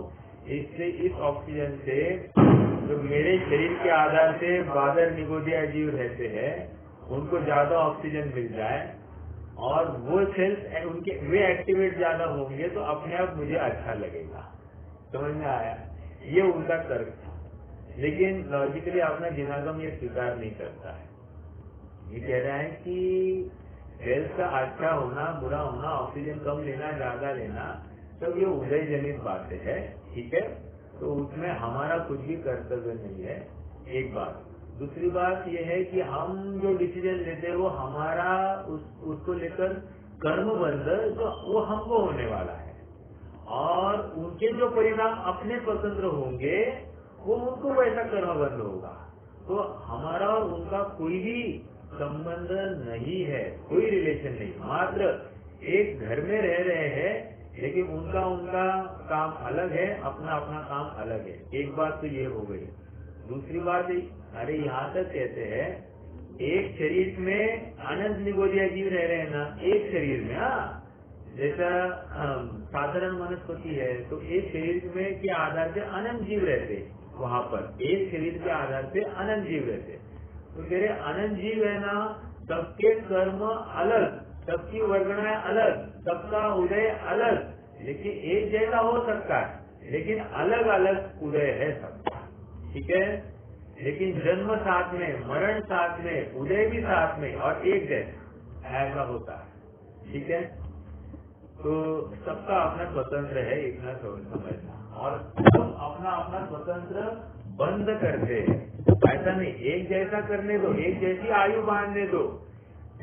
इससे, इस ऑक्सीजन से जो मेरे शरीर के आधार से बादर निगोदिया जीव रहते हैं उनको ज्यादा ऑक्सीजन मिल जाए और वो सेल्स उनके वे एक्टिवेट ज्यादा होंगे तो अपने आप मुझे अच्छा लगेगा। समझ में आया? ये उनका तर्क था, लेकिन लॉजिकली अपना दिमागम ये स्वीकार नहीं करता है। ये कह रहा है कि हेल्थ का अच्छा होना बुरा होना, ऑक्सीजन कम लेना ज्यादा लेना, सब ये उदय जनित बातें है, ठीक है, तो उसमें हमारा कुछ भी कर्तव्य नहीं है, एक बात। दूसरी बात यह है कि हम जो डिसीजन लेते हैं वो हमारा उसको लेकर कर्म बंध जो वो हमको होने वाला है, और उनके जो परिणाम अपने स्वतंत्र होंगे वो उनको वैसा कर्म बंध होगा। तो हमारा और उनका कोई भी संबंध नहीं है, कोई रिलेशन नहीं, मात्र एक घर में रह रहे हैं, लेकिन उनका उनका काम अलग है, अपना अपना काम अलग है। एक बात तो ये हो गई। दूसरी बात, अरे यहाँ तक कहते हैं एक शरीर में अनंत निगोदिया जीव रह रहे हैं ना, एक शरीर में, हाँ, जैसा साधारण वनस्पति है तो एक शरीर में के आधार से अनंत जीव रहते, वहाँ पर एक शरीर के आधार से अनंत जीव रहते, तो कह रहे अनंत जीव है ना, सबके कर्म अलग, सबकी वर्गणाएं अलग, सबका उदय अलग, लेकिन एक जैसा हो सकता है, लेकिन अलग अलग उदय है सबका, ठीक है, लेकिन जन्म साथ में, मरण साथ में, उदय भी साथ में और एक जैसा ऐसा होता है, ठीक है। तो सबका अपना स्वतंत्र है, इतना समझना, और सब अपना अपना स्वतंत्र बंद करते हैं, ऐसा नहीं एक जैसा करने दो, एक जैसी आयु बांधने दो,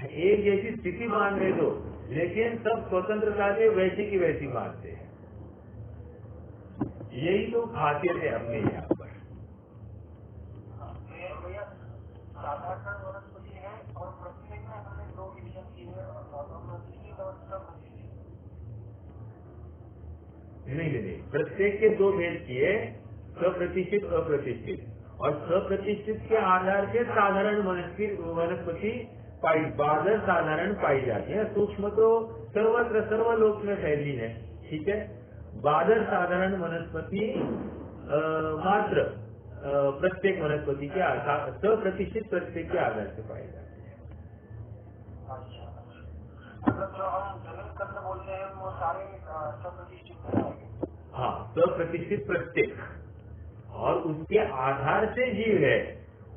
एक जैसी स्थिति बांधने दो, लेकिन सब स्वतंत्रता से वैसी की वैसी बांधते हैं। यही तो खासियत है अपने यहाँ पर। भैया साधारण वनस्पति है और प्रत्येक में हमने दो डिवीजन किए हैं, अप्रतिष्ठित और सप्रतिष्ठित। नहीं, प्रत्येक के दो भेद किए, सप्रतिष्ठित अप्रतिष्ठित, और सप्रतिष्ठित के आधार से साधारण वनस्पति पाई, बादर साधारण पाई जाती है। सूक्ष्म तो सर्वत्र सर्वलोक में फैली है, ठीक है। बादर साधारण वनस्पति मात्र प्रत्येक वनस्पति के आधार सप्रतिष्ठित प्रत्येक के आधार से पाए जाते हैं। अच्छा, मतलब जो हम जमीन कंद बोलते हैं वो सारे सप्रतिष्ठित हैं। हाँ, सप्रतिष्ठित प्रत्येक, और उसके आधार से जीव है,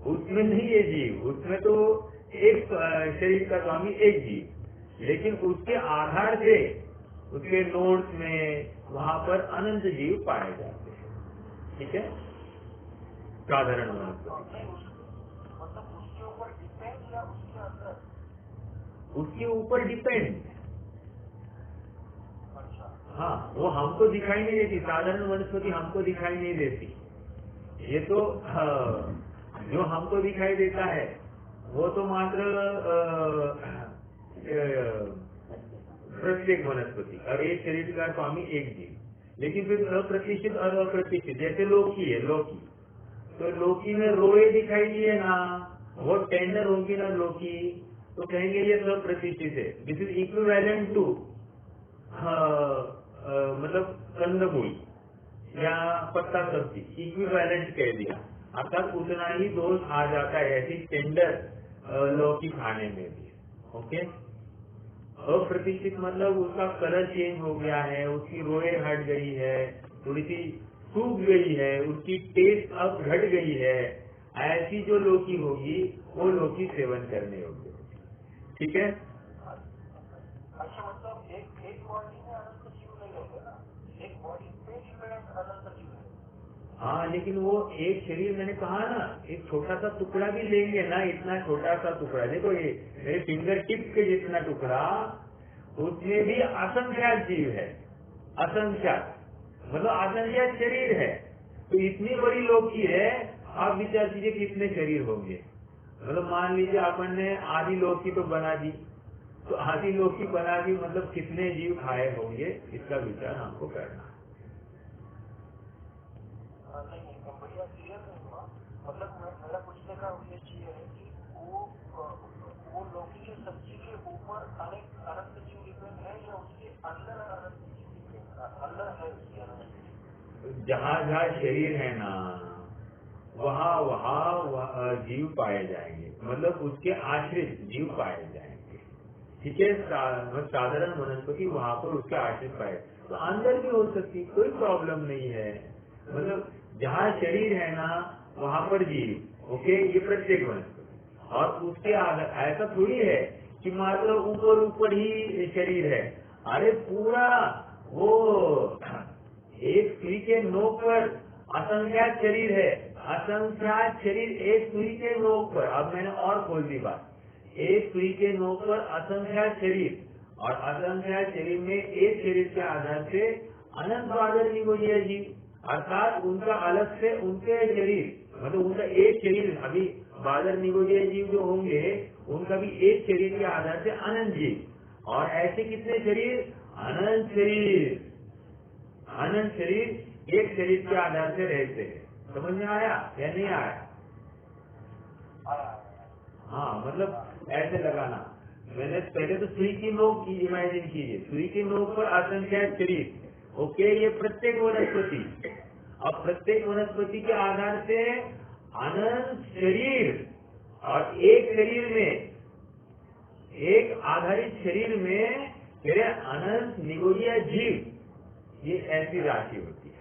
उसमें नहीं है जीव, उसमें तो एक शरीर का स्वामी एक जीव, लेकिन उसके आधार से उसके नोड्स में वहां पर अनंत जीव पाए जाते हैं। ठीक है, साधारण वनस्पति मतलब उसके ऊपर डिपेंड या उसके अंदर? उसके ऊपर डिपेंड। अच्छा, हाँ, वो हमको दिखाई नहीं देती, साधारण वनस्पति हमको दिखाई नहीं देती। ये तो जो हमको दिखाई देता है वो तो मात्र प्रत्येक वनस्पति और एक शरीर का स्वामी एक जीव, लेकिन फिर अप्रतिष्ठित और अप्रतिष्ठित, जैसे लौकी है, लौकी तो लौकी में रोए दिखाई दिए ना, वो टेंडर होगी ना लौकी, तो कहेंगे ये सब प्रतिष्ठित है। दिस इज इक्विवेलेंट टू मतलब कंदमूल या पत्ता सब्जी, इक्विवेलेंट कह दिया, अर्थात उतना ही दोष आ जाता है ऐसी टेंडर लौकी खाने में भी। ओके, अप्रतिष्ठित मतलब उसका कलर चेंज हो गया है, उसकी रोए हट गई है, थोड़ी सी सूख गई है, उसकी टेस्ट अब घट गई है, ऐसी जो लौकी होगी वो लौकी सेवन करने योग्य होगी। ठीक है, अच्छा, मतलब एक बॉडी में अनंत जीव नहीं होंगे ना, एक बॉडी पे डिपेंडेंट अनंत जीव है। हाँ, लेकिन वो एक शरीर, मैंने कहा ना, एक छोटा सा टुकड़ा भी लेंगे ना, इतना छोटा सा टुकड़ा, देखो ये मेरे फिंगर टिप के जितना टुकड़ा, उसमें भी असंख्यात जीव है, असंख्यात मतलब असंख्यात शरीर है। तो इतनी बड़ी लौकी है, आप विचार कीजिए कितने शरीर होंगे। मतलब मान लीजिए अपन ने आधी लौकी तो बना दी, तो आधी लौकी बना दी मतलब कितने जीव खाए होंगे, इसका विचार हमको करना है। नहीं, भैया क्लियर नहीं हुआ। मतलब मेरा पूछने का उद्देश्य ये है कि वो लौकी के सब्जी के ऊपर अनंत जीव डिपेंड है या उसके अंदर अनंत जीव डिपेंड अंदर है उसके अनंत जीव? जहाँ जहाँ शरीर है ना, वहाँ वहाँ जीव पाए जाएंगे, मतलब उसके आश्रित जीव पाए जाएंगे। ठीक है, साधारण वनस्पति वहाँ पर उसके आश्रित पाए, तो अंदर भी हो सकती, कोई प्रॉब्लम नहीं है। मतलब जहाँ शरीर है ना वहाँ पर जीव। ओके, ये प्रत्येक वनस्पति, और उसके आधार ऐसा थोड़ी है कि मात्र ऊपर ऊपर ही शरीर है। अरे पूरा वो एक सुई के नोक पर असंख्यात शरीर है, असंख्यात शरीर एक सुई के नोक पर। अब मैंने और खोल दी बात, एक सुई के नोक पर असंख्यात शरीर, और असंख्यात शरीर में एक शरीर के आधार से अनंत बादल निगोजिया जीव, अर्थात उनका अलग से उनके शरीर, मतलब उनका एक शरीर, अभी बादल निगोजिया जीव जो होंगे उनका भी एक शरीर के आधार से अनंत जीव, और ऐसे कितने शरीर, अनंत शरीर, अनंत शरीर एक शरीर के आधार से रहते हैं। समझ में आया या नहीं आया? हाँ, मतलब ऐसे लगाना। मैंने पहले तो सुई की नोक की इमेजिन कीजिए, सुई की नोक पर असंख्यात शरीर। ओके, ये प्रत्येक वनस्पति, अब प्रत्येक वनस्पति के आधार से अनंत शरीर, और एक शरीर में, एक आधारित शरीर में मेरे अनंत निगोजिया जीव, ये ऐसी राशि होती है।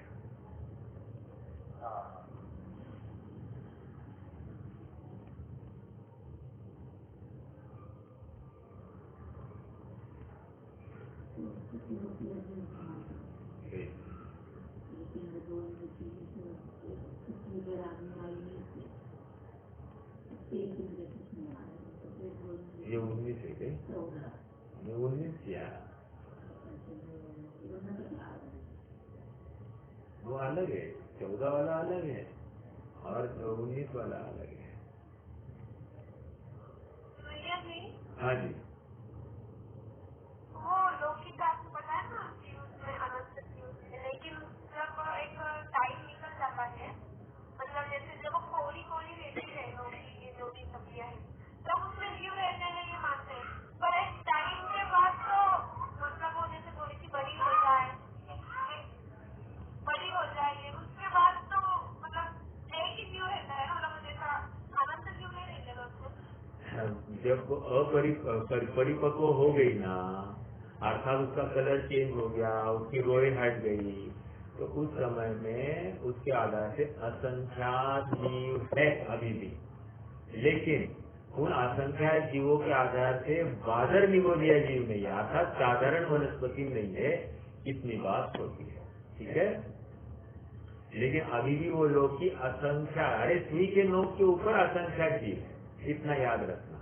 ये 19 है क्या? ये 19 क्या, वो अलग है, 14 वाला अलग है और 19 वाला अलग है। हाँ जी, वो लौकी का आपको पता है ना कि उसमें अनंत जीव है, लेकिन जब एक टाइम निकल जाता है, मतलब जैसे जब वो कोरी कोरी रहती है लौकी, ये जो भी सब्जियां हैं, तब उसमें जीव रहते हैं ये मानते हैं। पर एक टाइम के बाद तो मतलब वो जैसे थोड़ी सी बड़ी हो जाए, उसके बाद तो मतलब एक ही जब परिपक्व हो गई ना, अर्थात उसका कलर चेंज हो गया, उसकी रोए हट गई, तो उस समय में उसके आधार से असंख्यात जीव है अभी भी, लेकिन उन असंख्यात जीवों के आधार से बादर निगोदिया जीव नहीं है, अर्थात साधारण वनस्पति नहीं है, इतनी बात होती है। ठीक है, लेकिन अभी भी वो लोग की असंख्या, अरे सुई के नोक के ऊपर असंख्या जीव है, इतना याद रखना।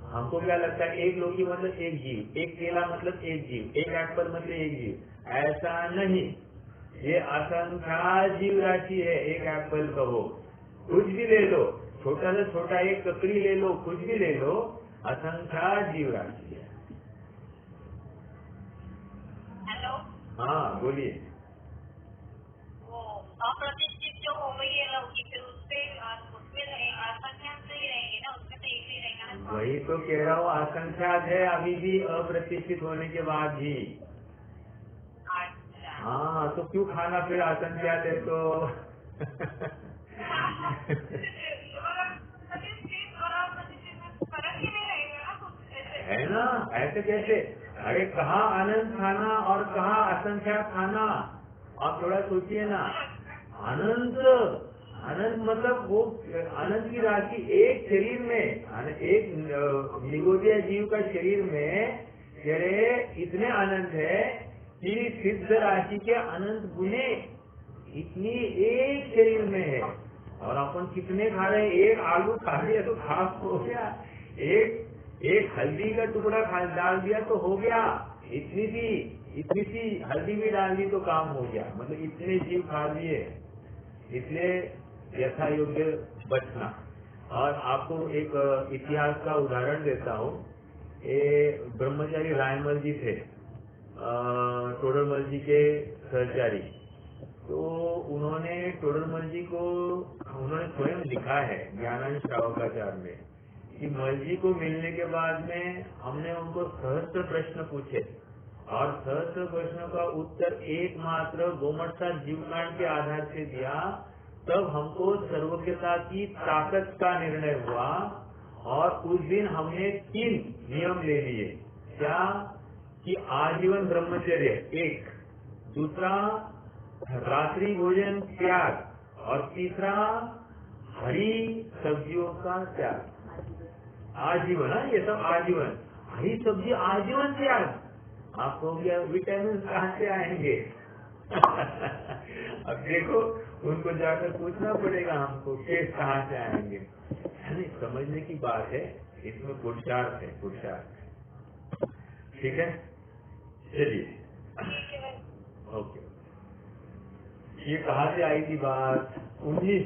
हमको क्या लगता है, एक लोकी मतलब एक जीव, एक केला मतलब एक जीव, एक एप्पल मतलब एक जीव, ऐसा नहीं, ये असंख्या जीव राशि है। एक एप्पल कहो, कुछ भी ले लो, छोटा से छोटा एक ककड़ी ले लो, कुछ भी ले लो, असंख्या जीव राशि है। हेलो, हाँ बोलिए। वो अप्रतिष्ठित जो हो गई है लौकी, फिर उसमें असंख्या से ही रहेंगे ना, उसमें तो एक ही रहेगा ना। वही तो कह रहा हूँ, असंख्यात है अभी भी, अप्रतिष्ठित होने के बाद भी। अच्छा। हाँ, तो क्यों खाना फिर असंख्यात है तो फर्क ही नहीं रहेगा ना कुछ ऐसे। है ना, ऐसे कैसे? अरे कहाँ अनंत खाना और कहाँ असंख्यात खाना, आप थोड़ा सोचिए ना। अनंत, अनंत मतलब वो अनंत की राशि एक शरीर में, एक निगोदिया जीव का शरीर में तेरे इतने अनंत है कि सिद्ध राशि के अनंत गुने इतनी एक शरीर में है। और अपन कितने खा रहे हैं, एक आलू खा लिया तो खास हो गया, एक हल्दी का टुकड़ा डाल दिया तो हो गया, इतनी सी हल्दी भी डाल दी तो काम हो गया, मतलब इतने जीव खा लिए। इसलिए यथा योग्य बचना। और आपको एक इतिहास का उदाहरण देता हूँ। ये ब्रह्मचारी रायमल जी थे, टोडरमल जी के सहचारी। तो उन्होंने टोडरमल जी को, उन्होंने स्वयं लिखा है ज्ञानांश श्रावकाचार्य में कि मल जी को मिलने के बाद में हमने उनको सहस्त्र प्रश्न पूछे, और सहस्त्र प्रश्नों का उत्तर एकमात्र गोमटता जीवकांड के आधार से दिया। तब हमको सर्वज्ञता की ताकत का निर्णय हुआ, और उस दिन हमने 3 नियम ले लिए। क्या कि आजीवन ब्रह्मचर्य एक, दूसरा रात्रि भोजन त्याग, और तीसरा हरी सब्जियों का त्याग। आजीवन, ये सब आजीवन, हरी सब्जी आजीवन त्याग। आपको क्या विटामिन कहाँ से आएंगे अब देखो, उनको जाकर पूछना पड़ेगा हमको कि कहाँ से आएंगे। यानी समझने की बात है, इसमें पुरुषार्थ है, पुरुषार्थ। ठीक है, चलिए ओके। ये कहाँ से आई थी बात? 19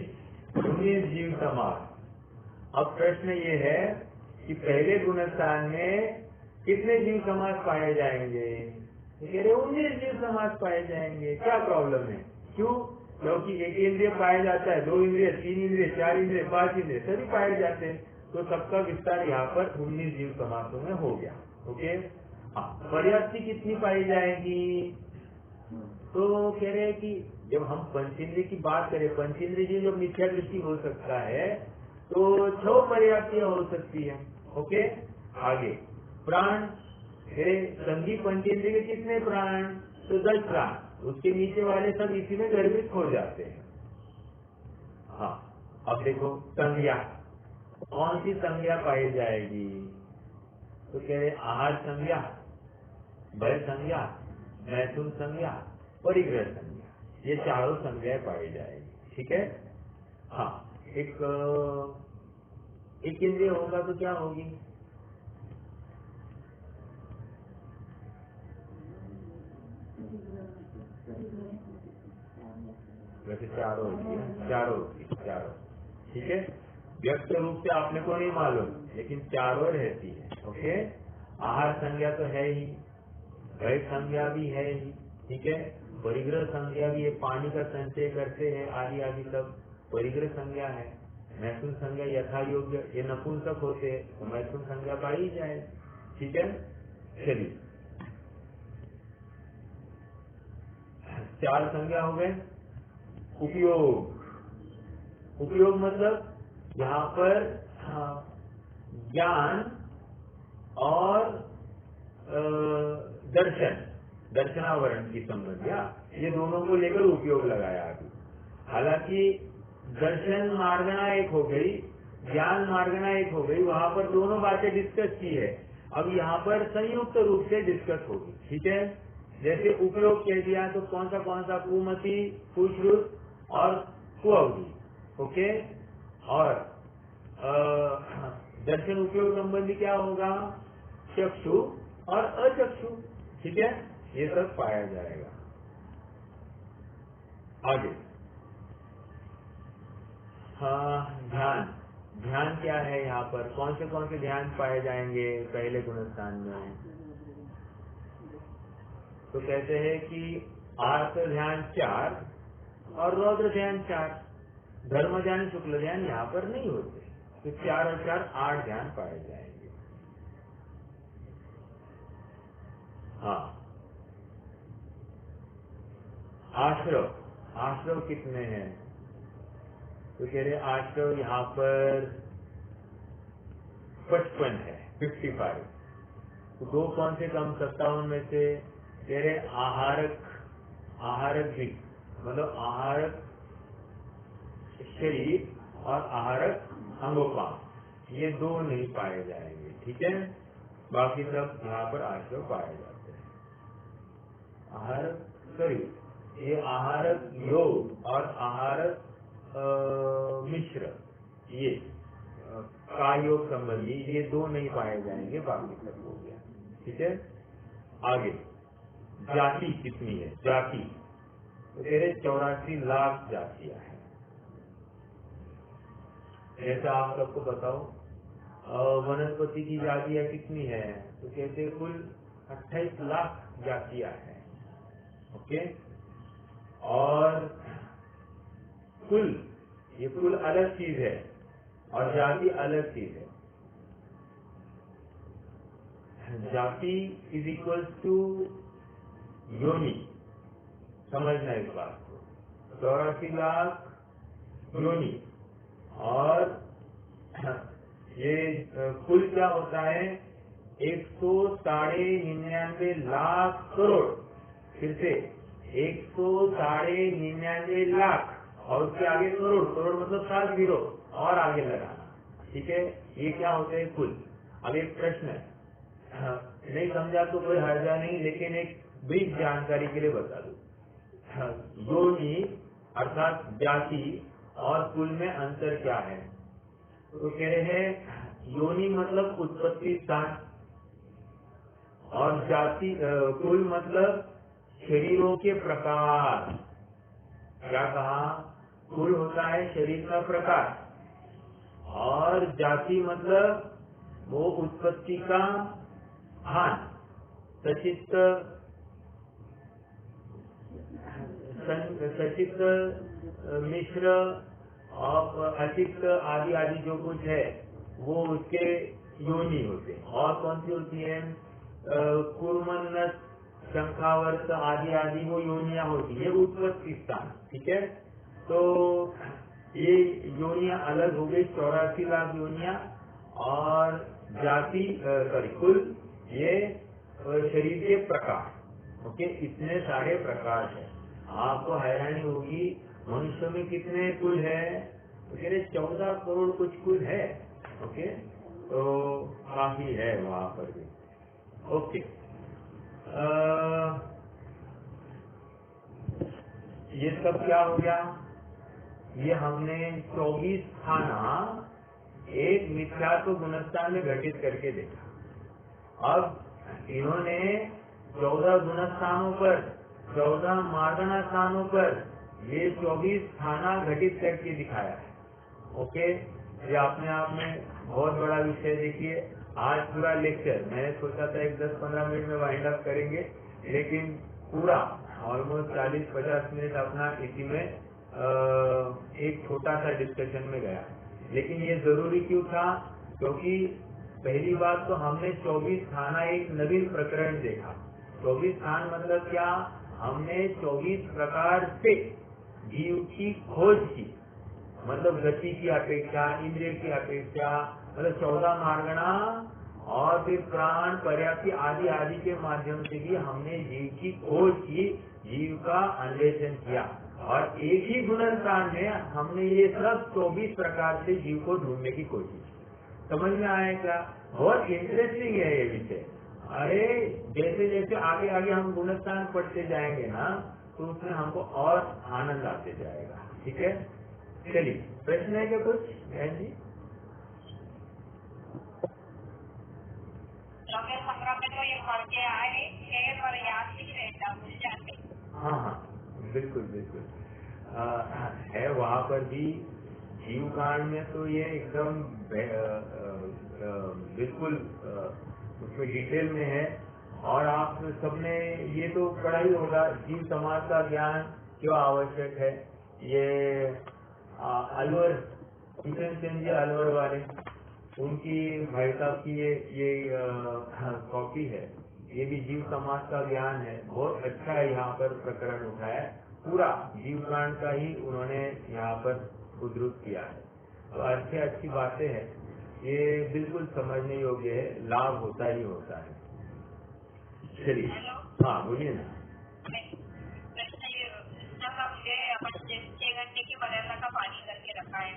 जीव समाज। अब प्रश्न ये है कि पहले गुणस्थान में कितने जीव समाज पाए जाएंगे? कह रहे 19 जीव समाज पाए जाएंगे। क्या प्रॉब्लम है? क्यों? क्योंकि एक इंद्रिय पाया जाता है, 2 इंद्रिय, 3 इंद्रिय, 4 इंद्रिय, 5 इंद्रिय सभी पाए जाते हैं। तो सबका विस्तार यहाँ पर 19 जीव समासों में हो गया। ओके, हाँ, पर्याप्ति कितनी पाई जाएगी? तो कह रहे हैं कि जब हम पंचेंद्रिय की बात करें, पंचेंद्रिय की जब मिथ्या दृष्टि हो सकता है तो 6 पर्याप्तियां हो सकती है। ओके, आगे प्राण, संधि पंचेंद्रिय के कितने प्राण? तो 10 प्राण, उसके नीचे वाले सब इसी में गर्भित हो जाते हैं। हाँ, अब देखो संज्ञा, कौन सी संज्ञा पाई जाएगी? तो कह रहे आहार संज्ञा, भय संज्ञा, मैथुन संज्ञा, परिग्रह संज्ञा, ये चारों संज्ञाएं पाई जाएगी। ठीक है, हाँ, एक इंद्रिय होगा तो क्या होगी? वैसे चारों होती है, चारों। ठीक है, व्यक्त रूप से आपने को नहीं मालूम, लेकिन चारों रहती है। ओके, आहार संज्ञा तो है ही, भय संज्ञा भी है ही, ठीक है, परिग्रह संज्ञा भी है, पानी का संचय करते हैं आदि आदि सब परिग्रह संज्ञा है। मैथुन संज्ञा यथा योग्य, ये नपुंसक होते हैं तो मैथुन संज्ञा पाई जाए। ठीक है, चलिए 4 संज्ञा हो गए। उपयोग मतलब यहाँ पर ज्ञान और दर्शनावरण की संबंधिया ये दोनों को लेकर उपयोग लगाया अभी। हालांकि दर्शन मार्गना एक हो गई, ज्ञान मार्गना एक हो गई, वहां पर दोनों बातें डिस्कस की है। अब यहाँ पर संयुक्त रूप से डिस्कस होगी, ठीक है। जैसे उपयोग कह दिया तो कौन सा कुमति, कुश्रुत और कुअवधि, ओके। और दर्शन उपयोग संबंधी क्या होगा, चक्षु और अचक्षु, ठीक है। ये सब पाया जाएगा। आगे ध्यान, ध्यान क्या है, यहाँ पर कौन से ध्यान पाए जाएंगे पहले गुणस्थान में। तो कहते हैं कि आर्त ध्यान 4 और रौद्र ध्यान 4, धर्म ध्यान, शुक्ल ध्यान यहाँ पर नहीं होते। तो 4 और 4 8 ध्यान पाए जाएंगे। हाँ, आश्रव, आश्रव कितने हैं, तो कह रहे आश्रव यहाँ पर 55 है, 55। तो दो कौन से कम 57 में से, कह रहे आहारक, आहारक भी मतलब आहारक शरीर और आहारक अंगोपांग, ये दो नहीं पाए जाएंगे, ठीक है। बाकी सब यहाँ पर आश्रव पाए जाते हैं। आहारक शरीर, ये आहारक योग और आहारक मिश्र, ये का योग संबंधी ये दो नहीं पाए जाएंगे, बाकी सब हो गया, ठीक है। आगे जाति कितनी है, जाति तो तेरे 84 लाख जातियां हैं। जैसा आप सबको बताओ वनस्पति की जातियां कितनी है, तो कहते कुल 28 लाख जातियां हैं, ओके। और कुल, ये कुल अलग चीज है और जाति अलग चीज है। जाति इज इक्वल टू योनि, समझना इस बात को। 84 लाख योनि और ये कुल क्या होता है, 199 लाख करोड़, फिर से 199 लाख और उसके आगे करोड़, करोड़ मतलब 7 जीरो और आगे लगाना, ठीक है। ये क्या होते हैं कुल। अब एक प्रश्न है, नहीं समझा तो कोई हर्जा नहीं, लेकिन एक ब्रीफ जानकारी के लिए बता दूं। योनि अर्थात जाति और कुल में अंतर क्या है, तो कह रहे हैं योनि मतलब उत्पत्ति स्थान और जाति कुल मतलब शरीरों के प्रकार। क्या कहा, कुल होता है शरीर का प्रकार और जाति मतलब वो उत्पत्ति का स्थान, सचित्त मिश्र और अचित्त आदि आदि जो कुछ है वो उसके योनि होते हैं। और कौन सी होती है, कुर्मन्नस, शंखावर्त आदि आदि वो योनियां होती है, उत्पत्ति स्थान, ठीक है। तो ये योनियां अलग हो गई, 84 लाख योनियां। और जाति कुल ये शरीर के प्रकार, ओके। इतने सारे प्रकार है। आपको हैरानी होगी मनुष्य में कितने कुल है, तो कह रहे 14 करोड़ कुछ कुल है, ओके। तो काफी है वहां पर भी, ओके। ये सब क्या हो गया, ये हमने 24 खाना एक मिथ्यात्व गुणस्थान में घटित करके देखा। अब इन्होंने 14 गुणस्थानों पर, 14 मार्गना स्थानों पर ये 24 खाना घटित करके दिखाया है, ओके। ये अपने आप में बहुत बड़ा विषय। देखिए आज पूरा लेक्चर मैंने सोचा था 10-15 मिनट में वाइंड अप करेंगे, लेकिन पूरा ऑलमोस्ट 40-50 मिनट अपना इसी में एक छोटा सा डिस्कशन में गया। लेकिन ये जरूरी क्यों था, क्योंकि पहली बात तो हमने 24 खाना एक नवीन प्रकरण देखा। 24 खान मतलब क्या, हमने 24 प्रकार से जीव की खोज की मतलब गति की अपेक्षा, इंद्रिय की अपेक्षा, मतलब 14 मार्गणा और फिर प्राण, पर्याप्ति आदि आदि के माध्यम से भी हमने जीव की खोज की, जीव का अन्वेषण किया और एक ही गुणस्थान में हमने ये सब 24 प्रकार से जीव को ढूंढने की कोशिश की। समझ में आया क्या? बहुत इंटरेस्टिंग है ये विषय। अरे जैसे जैसे आगे आगे हम गुणस्थान पढ़ते जाएंगे ना, तो उसमें हमको और आनंद आते जाएगा। ठीक है, चलिए प्रश्न है क्या कुछ बहन जी? संग्रह में तो ये पढ़ के आए पर याद नहीं रहता, भूल जाते। हाँ हाँ बिल्कुल बिल्कुल है वहाँ पर भी। जीव कांड में तो ये एकदम बिल्कुल उसमें डिटेल में है। और आप सबने ये तो पढ़ा ही होगा, जीव समाज का ज्ञान क्यों आवश्यक है। ये अलवर, किशन चंद जी अलवर वाले, उनकी भाई साहब की ये कॉपी है। ये भी जीव समाज का ज्ञान है, बहुत अच्छा है। यहाँ पर प्रकरण उठाया, पूरा जीव कांड का ही उन्होंने यहाँ पर उद्धृत किया है। तो अच्छी बातें हैं, ये बिल्कुल समझने योग्य है, लाभ होता ही होता है। चलिए हाँ बोलिए ना। मुझे 6 घंटे की मर्यादा का पानी करके रखा है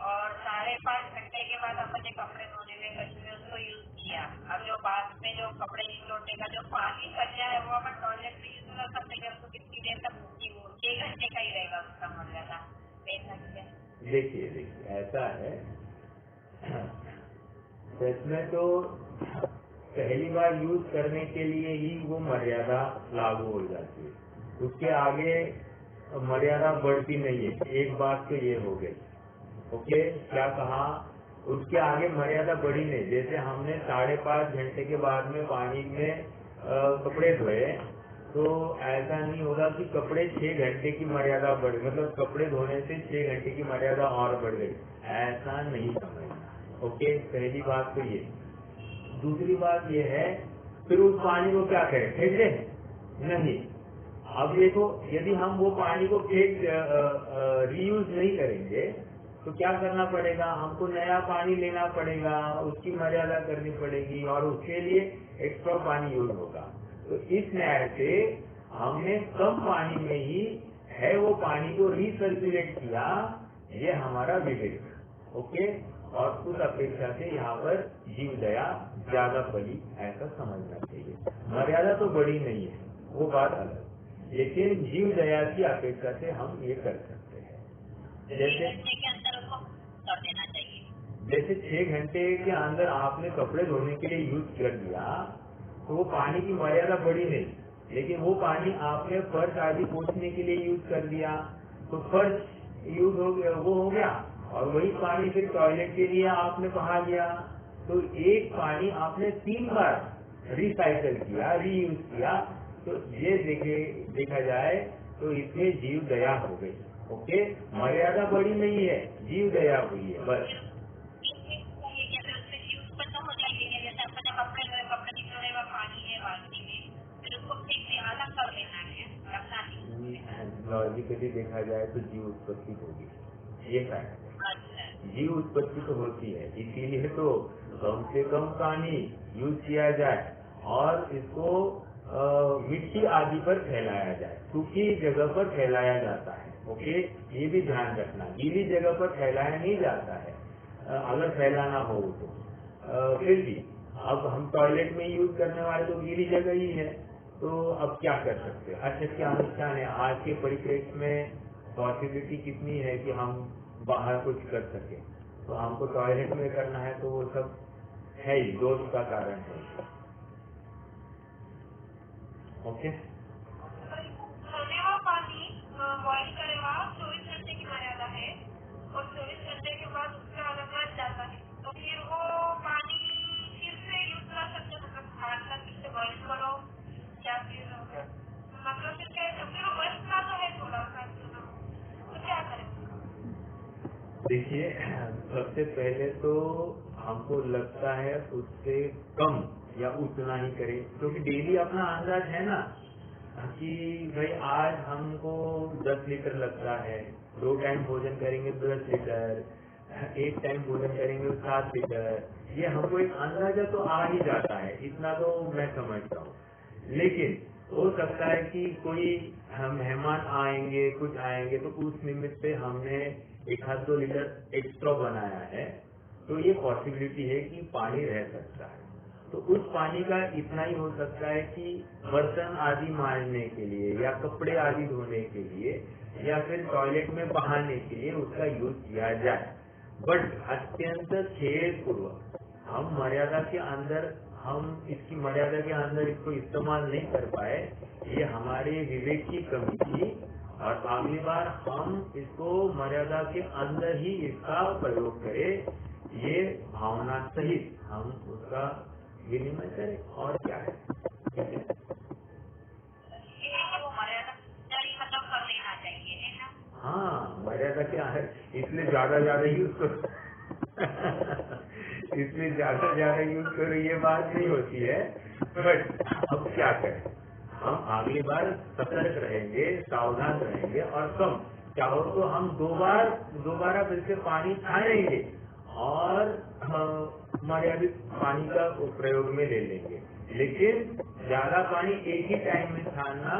और 5.5 घंटे के बाद अपने कपड़े धोने में उसको यूज किया। अब जो बाद में जो कपड़े लौटे का जो पानी बच जाए वो अपन टॉयलेट में यूज कर सकते हैं। उसको कितनी देर तक भूखी हो, 6 घंटे का ही रहेगा उसका मर्यादा। देखिए ऐसा है, इसमें तो पहली बार यूज करने के लिए ही वो मर्यादा लागू हो जाती है, उसके आगे मर्यादा बढ़ती नहीं है। एक बात तो ये हो गई। ओके, क्या कहा? उसके आगे मर्यादा बढ़ी नहीं। जैसे हमने 5.5 घंटे के बाद में पानी में कपड़े धोए, तो ऐसा नहीं होगा कि कपड़े 6 घंटे की मर्यादा बढ़, मतलब कपड़े धोने से 6 घंटे की मर्यादा और बढ़ गई, ऐसा नहीं समझना। ओके, पहली बात तो ये। दूसरी बात ये है, फिर उस पानी को क्या करें, फेंक दें? नहीं। अब देखो, यदि हम वो पानी को रीयूज नहीं करेंगे तो क्या करना पड़ेगा? हमको नया पानी लेना पड़ेगा, उसकी मर्यादा करनी पड़ेगी और उसके लिए एक्स्ट्रा पानी यूज होगा। तो इस न्याय से हमने कम पानी में ही है वो पानी को रिसर्कुलेट किया, ये हमारा विवेक। ओके, और उस अपेक्षा से यहाँ पर जीव दया ज्यादा बड़ी, ऐसा समझना चाहिए। मर्यादा तो बड़ी नहीं है, वो बात अलग, लेकिन जीव दया की अपेक्षा से हम ये कर सकते हैं। जैसे 6 घंटे के अंदर आपने कपड़े धोने के लिए यूज कर दिया, तो वो पानी की मर्यादा बढ़ी नहीं, लेकिन वो पानी आपने फर्श आदि पोंछने के लिए यूज कर दिया, तो फर्श यूज हो गया, वो हो गया। और वही पानी फिर टॉयलेट के लिए आपने बहा दिया, तो एक पानी आपने 3 बार रिसाइकल किया, रीयूज किया। तो ये देखा जाए तो इसमें जीव दया हो गई। ओके, मर्यादा बड़ी नहीं है, जीव दया हुई है बस। लॉजिकली देखा जाए तो जीव उत्पत्ति होगी, ये फैक्ट है। जीव उत्पत्ति तो होती है, इसीलिए तो कम से कम पानी यूज किया जाए और इसको मिट्टी आदि पर फैलाया जाए, सूखी जगह पर फैलाया जाता है। ओके, ये भी ध्यान रखना, गीली जगह पर फैलाया नहीं जाता है। अगर फैलाना हो तो फिर भी अब हम टॉयलेट में यूज करने वाले तो गीली जगह ही है, तो अब क्या कर सकते हैं? अशक्य अनुष्ठान है। आज के परिप्रेक्ष्य में पॉसिबिलिटी कितनी है कि हम बाहर कुछ कर सके, तो हमको टॉयलेट में करना है, तो वो सब है ही, दोष का कारण है। ओके, पानी बॉइल करेगा 24 घंटे की मर्यादा है और 24 घंटे के बाद उसका अलग जाता है, तो फिर वो पानी फिर से यूज कर सकते, मतलब खाना फिर से बॉइल करो या फिर मतलब फिर बचना तो है थोड़ा सा, तो क्या करें? देखिए, सबसे पहले तो हमको लगता है उससे कम या उतना ही करें, क्योंकि डेली अपना अंदाज है ना कि भाई आज हमको 10 लीटर लगता है, 2 टाइम भोजन करेंगे 10 लीटर, 1 टाइम भोजन करेंगे 7 लीटर, ये हमको एक अंदाजा तो आ ही जाता है, इतना तो मैं समझता हूँ। लेकिन हो सकता है कि कोई मेहमान आएंगे, कुछ आएंगे, तो उस निमित्त पे हमने 1-2 लीटर एक्स्ट्रा बनाया है, तो ये पॉसिबिलिटी है कि पानी रह सकता है। तो उस पानी का इतना ही हो सकता है कि बर्तन आदि मांजने के लिए या कपड़े आदि धोने के लिए या फिर टॉयलेट में बहाने के लिए उसका यूज किया जाए। बट अत्यंत खेदपूर्वक हम मर्यादा के अंदर, हम इसकी मर्यादा के अंदर इसको इस्तेमाल नहीं कर पाए, ये हमारे विवेक की कमी थी। और अगली बार हम इसको मर्यादा के अंदर ही इसका प्रयोग करें, ये भावना सहित हम उसका विनिमय करें, और क्या है। हाँ, मर्यादा क्या है, इसलिए ज्यादा यूज करो इसलिए ज्यादा यूज करो, ये बात नहीं होती है। बट अब क्या करें, हम अगली बार सतर्क रहेंगे, सावधान रहेंगे, और कम चाहो तो हम दोबारा फिर से पानी छानेंगे और मर्यादित पानी का प्रयोग में ले लेंगे, लेकिन ज्यादा पानी एक ही टाइम में छानना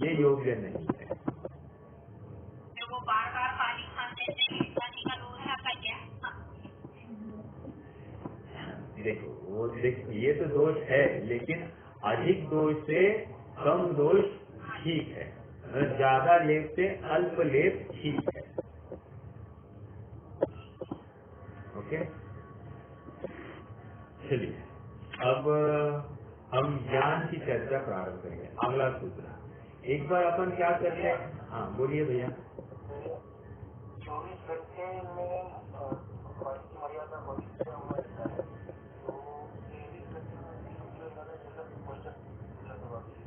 ये योग्य नहीं है। वो बार-बार पानी छानने से पानी का दोष आता क्या? देखो ये तो दोष है, लेकिन अधिक दोष से कम दोष ठीक है, ज्यादा लेप से अल्प लेप ठीक है। ओके, चलिए अब हम ज्ञान की चर्चा प्रारंभ करेंगे। अगला सूत्र एक बार अपन क्या करते हैं। हाँ बोलिए भैया। 24 घंटे में पानी की मर्यादा भविष्य हुआ रहता है, तो 23 घंटे में जैसा क्वेश्चन वापिस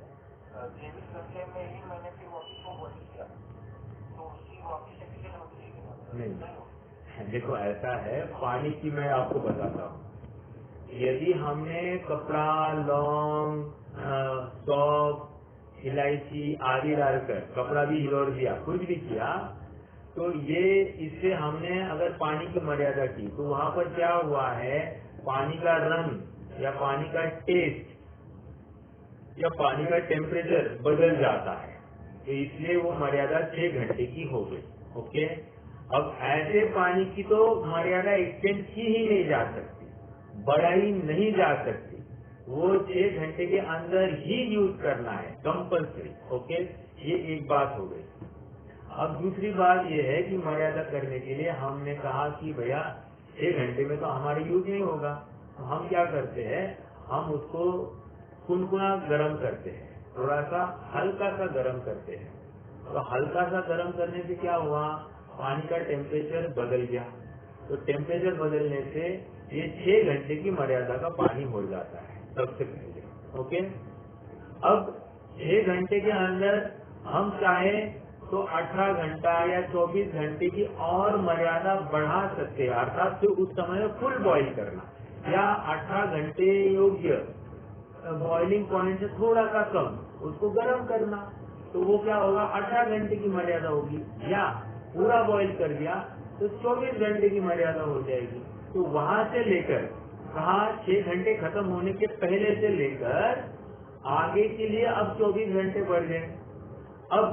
23 घंटे में ही मैंने फिर वापिस को बॉडी किया, तो उसकी वापिस सेक्शन होती है नहीं। देखो ऐसा है, पानी की मैं आपको बताता हूँ। यदि हमने कपड़ा, लौंग, सौंफ, इलायची आदि डालकर कपड़ा भी हिलोर दिया, कुछ भी किया, तो ये इससे हमने अगर पानी की मर्यादा की, तो वहाँ पर क्या हुआ है, पानी का रंग या पानी का टेस्ट या पानी का टेम्परेचर बदल जाता है, तो इसलिए वो मर्यादा 6 घंटे की हो गई। ओके, अब ऐसे पानी की तो मर्यादा एक्सटेंड की ही नहीं जा सकती, बढ़ाई नहीं जा सकती, वो 6 घंटे के अंदर ही यूज करना है कंपल्सरी। ओके, ये एक बात हो गई। अब दूसरी बात ये है कि मर्यादा करने के लिए हमने कहा कि भैया 6 घंटे में तो हमारे यूज नहीं होगा, तो हम क्या करते हैं, हम उसको कुनकुना गर्म करते हैं, थोड़ा सा हल्का सा गर्म करते हैं। तो हल्का सा गर्म करने से क्या हुआ, पानी का टेम्परेचर बदल गया, तो टेम्परेचर बदलने से ये 6 घंटे की मर्यादा का पानी हो जाता है सबसे पहले। ओके, अब 6 घंटे के अंदर हम चाहे तो 18 घंटा या 24 घंटे की और मर्यादा बढ़ा सकते हैं, अर्थात तो उस समय फुल बॉईल करना, या 18 घंटे योग्य बॉइलिंग पॉइंट से थोड़ा सा कम उसको गर्म करना, तो वो क्या होगा, 18 घंटे की मर्यादा होगी। या पूरा बॉईल कर दिया तो 24 घंटे की मर्यादा हो जाएगी। तो वहां से लेकर कहा 6 घंटे खत्म होने के पहले से लेकर आगे के लिए अब 24 घंटे बढ़ गए। अब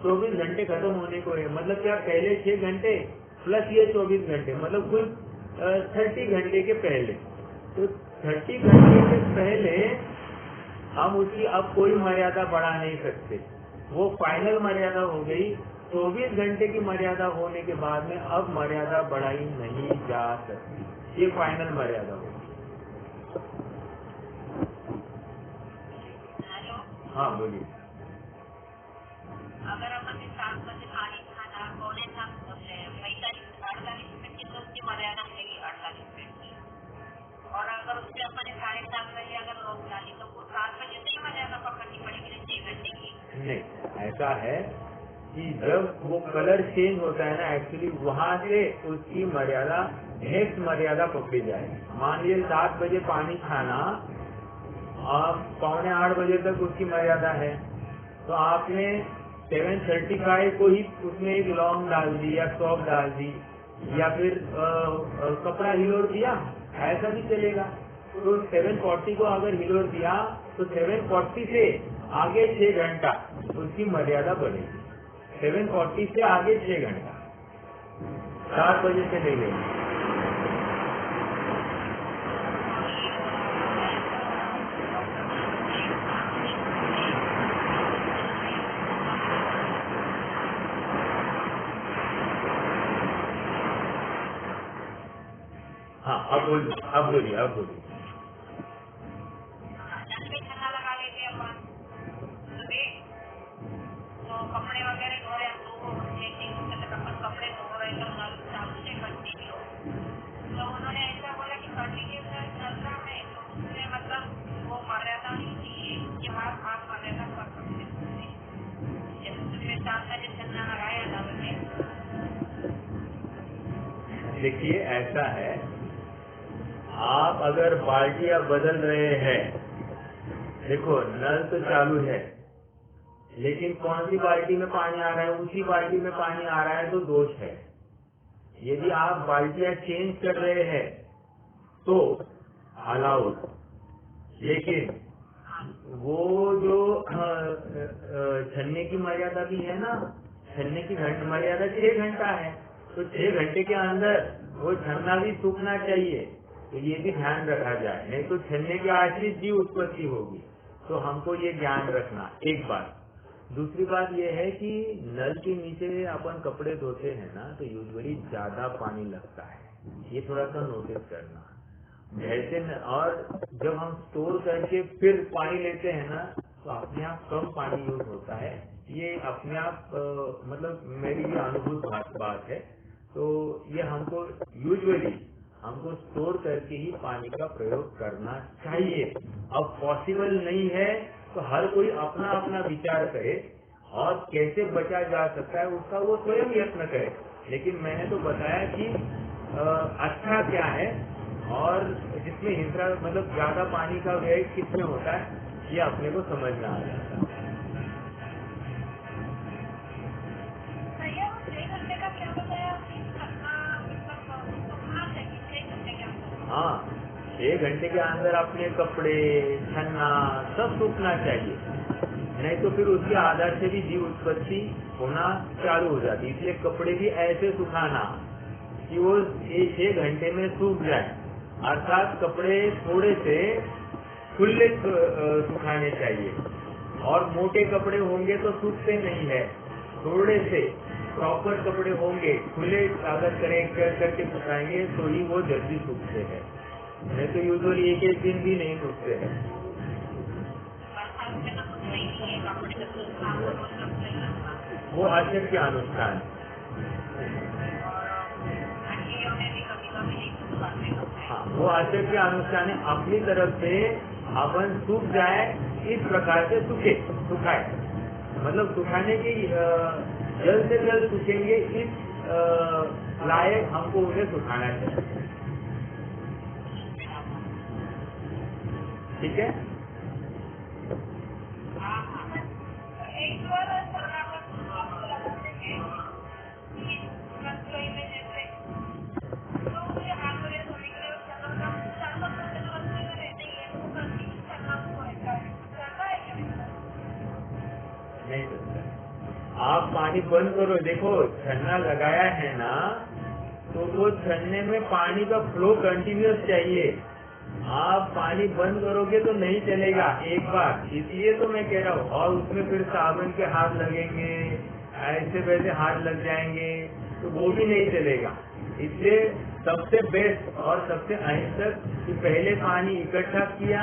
24 घंटे खत्म होने को है, मतलब क्या, पहले 6 घंटे प्लस ये 24 घंटे, मतलब कुल 30 घंटे के पहले। तो 30 घंटे के पहले हम उसकी अब कोई मर्यादा बढ़ा नहीं सकते, वो फाइनल मर्यादा हो गई। 24 घंटे की मर्यादा होने के बाद में अब मर्यादा बढ़ाई नहीं जा सकती, ये फाइनल मर्यादा होगी। हाँ बोलिए। अगर अपन 7 बजे पानी खाना, पौने 48 मिनट की, तो उसकी मर्यादा मिलेगी 48 मिनट की, और अगर उससे अपन 7:30 बजे अगर रोक डाली तो वो 7 बजे से ही मर्यादा पकड़नी पड़ेगी 6 घंटे की। नहीं, ऐसा है कि जब वो कलर चेंज होता है ना, एक्चुअली वहाँ से उसकी मर्यादा नेक्स्ट मर्यादा पकड़ी जाएगी। मान लीजिए 7 बजे पानी खाना, आप 7:45 बजे तक उसकी मर्यादा है, तो आपने 735 को ही उसमें एक लॉन्ग डाल दी या सॉक डाल दी या फिर कपड़ा हिलोर दिया, ऐसा भी चलेगा। तो 740 को अगर हिलोर दिया तो 740 से आगे 6 घंटा उसकी मर्यादा बढ़ेगी। 740 से आगे 6 घंटा, 7 बजे से ले लेंगे। हाँ, अब बोलिए। लगा लेते अपन तो कपड़े वगैरह धो रहे हैं तो अपन कपड़े धो रहे तो नल चालू से कंटिन्यू, तो उन्होंने ऐसा बोला कि कंटिन्यू चल रहा है तो उसमें मतलब वो मर्यादा नहीं थी कि आप मर्यादा कर सकते जैसे तुमने 4 बजे चलना लगाया नल में। देखिए ऐसा है, आप अगर बाल्टियां बदल रहे हैं, देखो नल तो चालू है लेकिन कौन सी बाल्टी में पानी आ रहा है, उसी बाल्टी में पानी आ रहा है तो दोष है। यदि आप बाल्टियां चेंज कर रहे हैं तो अलाउड, लेकिन वो जो छन्ने की मर्यादा भी है ना, छन्ने की मर्यादा 6 घंटा है, तो 6 घंटे के अंदर वो छन्ना भी सूखना चाहिए, तो ये भी ध्यान रखा जाए, नहीं तो छन्ने के आश्रित जीव उत्पत्ति होगी। तो हमको ये ज्ञान रखना, एक बात। दूसरी बात ये है कि नल के नीचे अपन कपड़े धोते हैं ना, तो यूजुअली ज्यादा पानी लगता है, ये थोड़ा सा नोटिस करना। जैसे और जब हम स्टोर करके फिर पानी लेते हैं ना, तो अपने आप कम पानी यूज होता है। ये अपने आप मतलब मेरी ये अनुभूत बात है। तो ये हमको यूजुअली स्टोर करके ही पानी का प्रयोग करना चाहिए। अब पॉसिबल नहीं है तो हर कोई अपना अपना विचार करे और कैसे बचा जा सकता है उसका वो स्वयं यत्न करे। लेकिन मैंने तो बताया कि अच्छा क्या है और जिसमें हिंसा मतलब ज्यादा पानी का व्यय किसमें होता है, ये अपने को समझना आ जाता है। हाँ, 6 घंटे के अंदर अपने कपड़े, छन्ना सब सूखना चाहिए, नहीं तो फिर उसके आधार से भी जीव उत्पत्ति होना चालू हो जाती है। इसलिए कपड़े भी ऐसे सुखाना कि वो 6 घंटे में सूख जाए, अर्थात कपड़े थोड़े से खुले सुखाने चाहिए। और मोटे कपड़े होंगे तो सूखते नहीं है, थोड़े से प्रॉपर कपड़े होंगे, खुले अगर करके सुखाएंगे तो ही वो जल्दी सूखते हैं, नहीं तो यूजुअली एक दिन भी नहीं सूखते हैं। वो आचरण के अनुष्ठान, हाँ वो आचरण के अनुष्ठान है। अपनी तरफ से अपन सूख जाए इस प्रकार से सुखाए, मतलब सुखाने की जल्द से जल्द सूखेंगे इस लायक हमको उन्हें सुखाना चाहिए। ठीक है। नहीं सकता, आप पानी बंद करो। देखो छन्ना लगाया है ना, तो वो छन्ने में पानी का फ्लो कंटिन्यूअस चाहिए। आप पानी बंद करोगे तो नहीं चलेगा एक बार, इसलिए तो मैं कह रहा हूँ। और उसमें फिर साबुन के हाथ लगेंगे, ऐसे वैसे हाथ लग जाएंगे, तो वो भी नहीं चलेगा। इसलिए सबसे बेस्ट और सबसे अहिंसक कि पहले पानी इकट्ठा किया,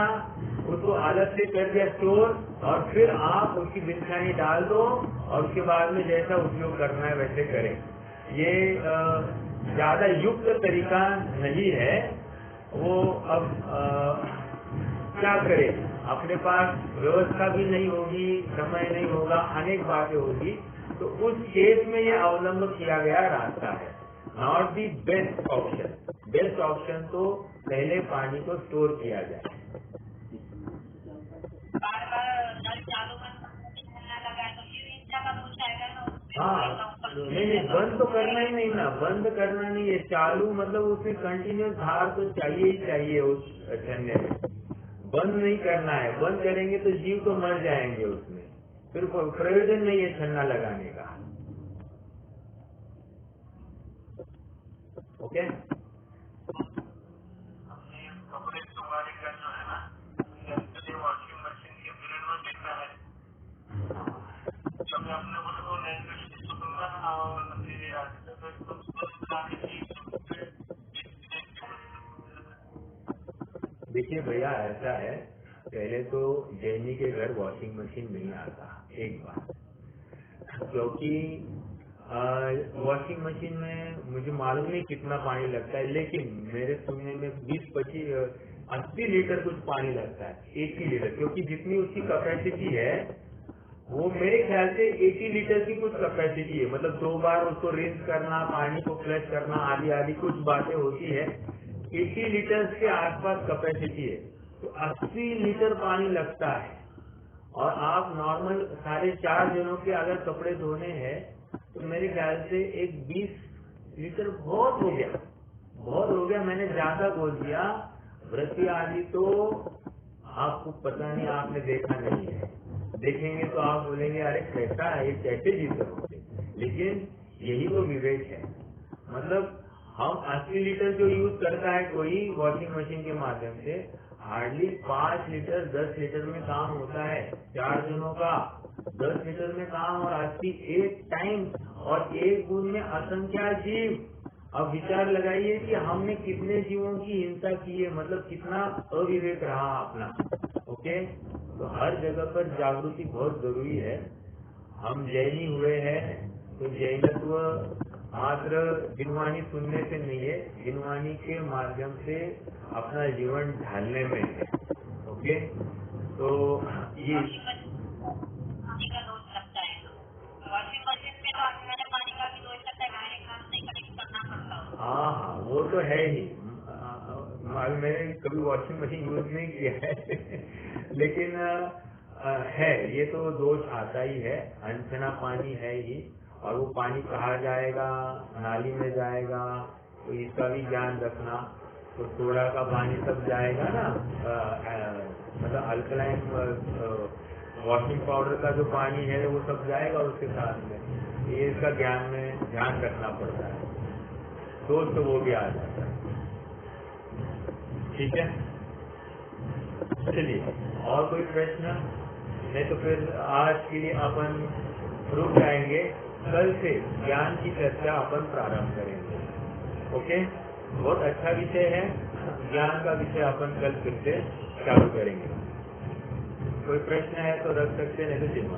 उसको अलग से कर दिया स्टोर, और फिर आप उसकी बिछानी डाल दो और उसके बाद में जैसा उपयोग करना है वैसे करें। ये ज्यादा युक्त तरीका नहीं है। वो अब क्या करे, अपने पास व्यवस्था भी नहीं होगी, समय नहीं होगा, अनेक बातें होगी, तो उस केस में ये अवलंब किया गया रास्ता है। Not the best option. Best option तो पहले पानी को स्टोर किया जाए। बार बार नल चालू बंद करना लगा तो फिर हाँ नहीं, बंद तो करना ही नहीं ना, बंद करना नहीं है, चालू मतलब उसमें कंटिन्यूस धार तो चाहिए ही चाहिए उस छन्ने में, बंद नहीं करना है। बंद करेंगे तो जीव तो मर जाएंगे उसमें, फिर प्रयोजन नहीं है छन्ना लगाने का। ओके, कपड़े सुखाने का जो है ना, वॉशिंग मशीन के पीरियड में देखा है, जब आपने बोले तो लैंग्वेज सुनना और देखिए भैया ऐसा है, पहले तो जैनी के घर वॉशिंग मशीन नहीं आता एक बार, क्योंकि वॉशिंग मशीन में मुझे मालूम नहीं कितना पानी लगता है, लेकिन मेरे सुनने में 20-25-80 लीटर कुछ पानी लगता है, 80 लीटर, क्योंकि जितनी उसकी कैपेसिटी है वो मेरे ख्याल से 80 लीटर की कुछ कैपेसिटी है, मतलब 2 बार उसको रिंस करना, पानी को फ्लश करना, आदि आदि कुछ बातें होती है, 80 लीटर के आसपास कैपेसिटी है, तो 80 लीटर पानी लगता है। और आप नॉर्मल 4.5 जनों के अगर कपड़े धोने हैं तो मेरे ख्याल से एक 20 लीटर बहुत हो गया, बहुत हो गया, मैंने ज्यादा बोल दिया। व्रती आदि तो आपको पता नहीं, आपने देखा नहीं है, देखेंगे तो आप बोलेंगे अरे कैसा है ये, कैसे जी सकते, लेकिन यही तो विवेक है। मतलब हम 80 लीटर जो यूज करता है कोई वॉशिंग मशीन के माध्यम से, हार्डली 5 लीटर 10 लीटर में काम होता है, 4 जनों का 10 लीटर में काम, और 80 एक टाइम, और एक बूंद में असंख्या जीव। अब विचार लगाइए कि हमने कितने जीवों की हिंसा की है, मतलब कितना अविवेक रहा अपना। ओके, तो हर जगह पर जागृति बहुत जरूरी है। हम जैनी हुए हैं तो जैनत्व मात्र जिनवानी सुनने से नहीं है, जिनवानी के माध्यम से अपना जीवन ढालने में है। ओके, तो ये पानी का दोष लगता है, वॉशिंग मशीन में तो मैंने पानी का भी दोष लगता है, डायरेक्ट हाथ से कनेक्ट करना पड़ता है। हाँ, वो तो है ही। मैंने कभी वॉशिंग मशीन यूज नहीं किया है लेकिन है, ये तो दोष आता ही है, अनछना पानी है ही, और वो पानी कहाँ जाएगा, नाली में जाएगा, तो इसका भी ध्यान रखना। तो सोडा का पानी सब जाएगा ना, मतलब अल्कलाइन वॉशिंग पाउडर का जो पानी है वो सब जाएगा उसके साथ में, ये इसका ध्यान रखना पड़ता है, दोष तो वो भी आ जाता है। ठीक है, चलिए और कोई प्रश्न नहीं तो फिर आज के लिए अपन रुक जाएंगे, कल से ज्ञान की चर्चा अपन प्रारंभ करेंगे। ओके, बहुत अच्छा विषय है, ज्ञान का विषय अपन कल फिर से चालू करेंगे। कोई प्रश्न है तो रख सकते, नहीं तो चिन्ह।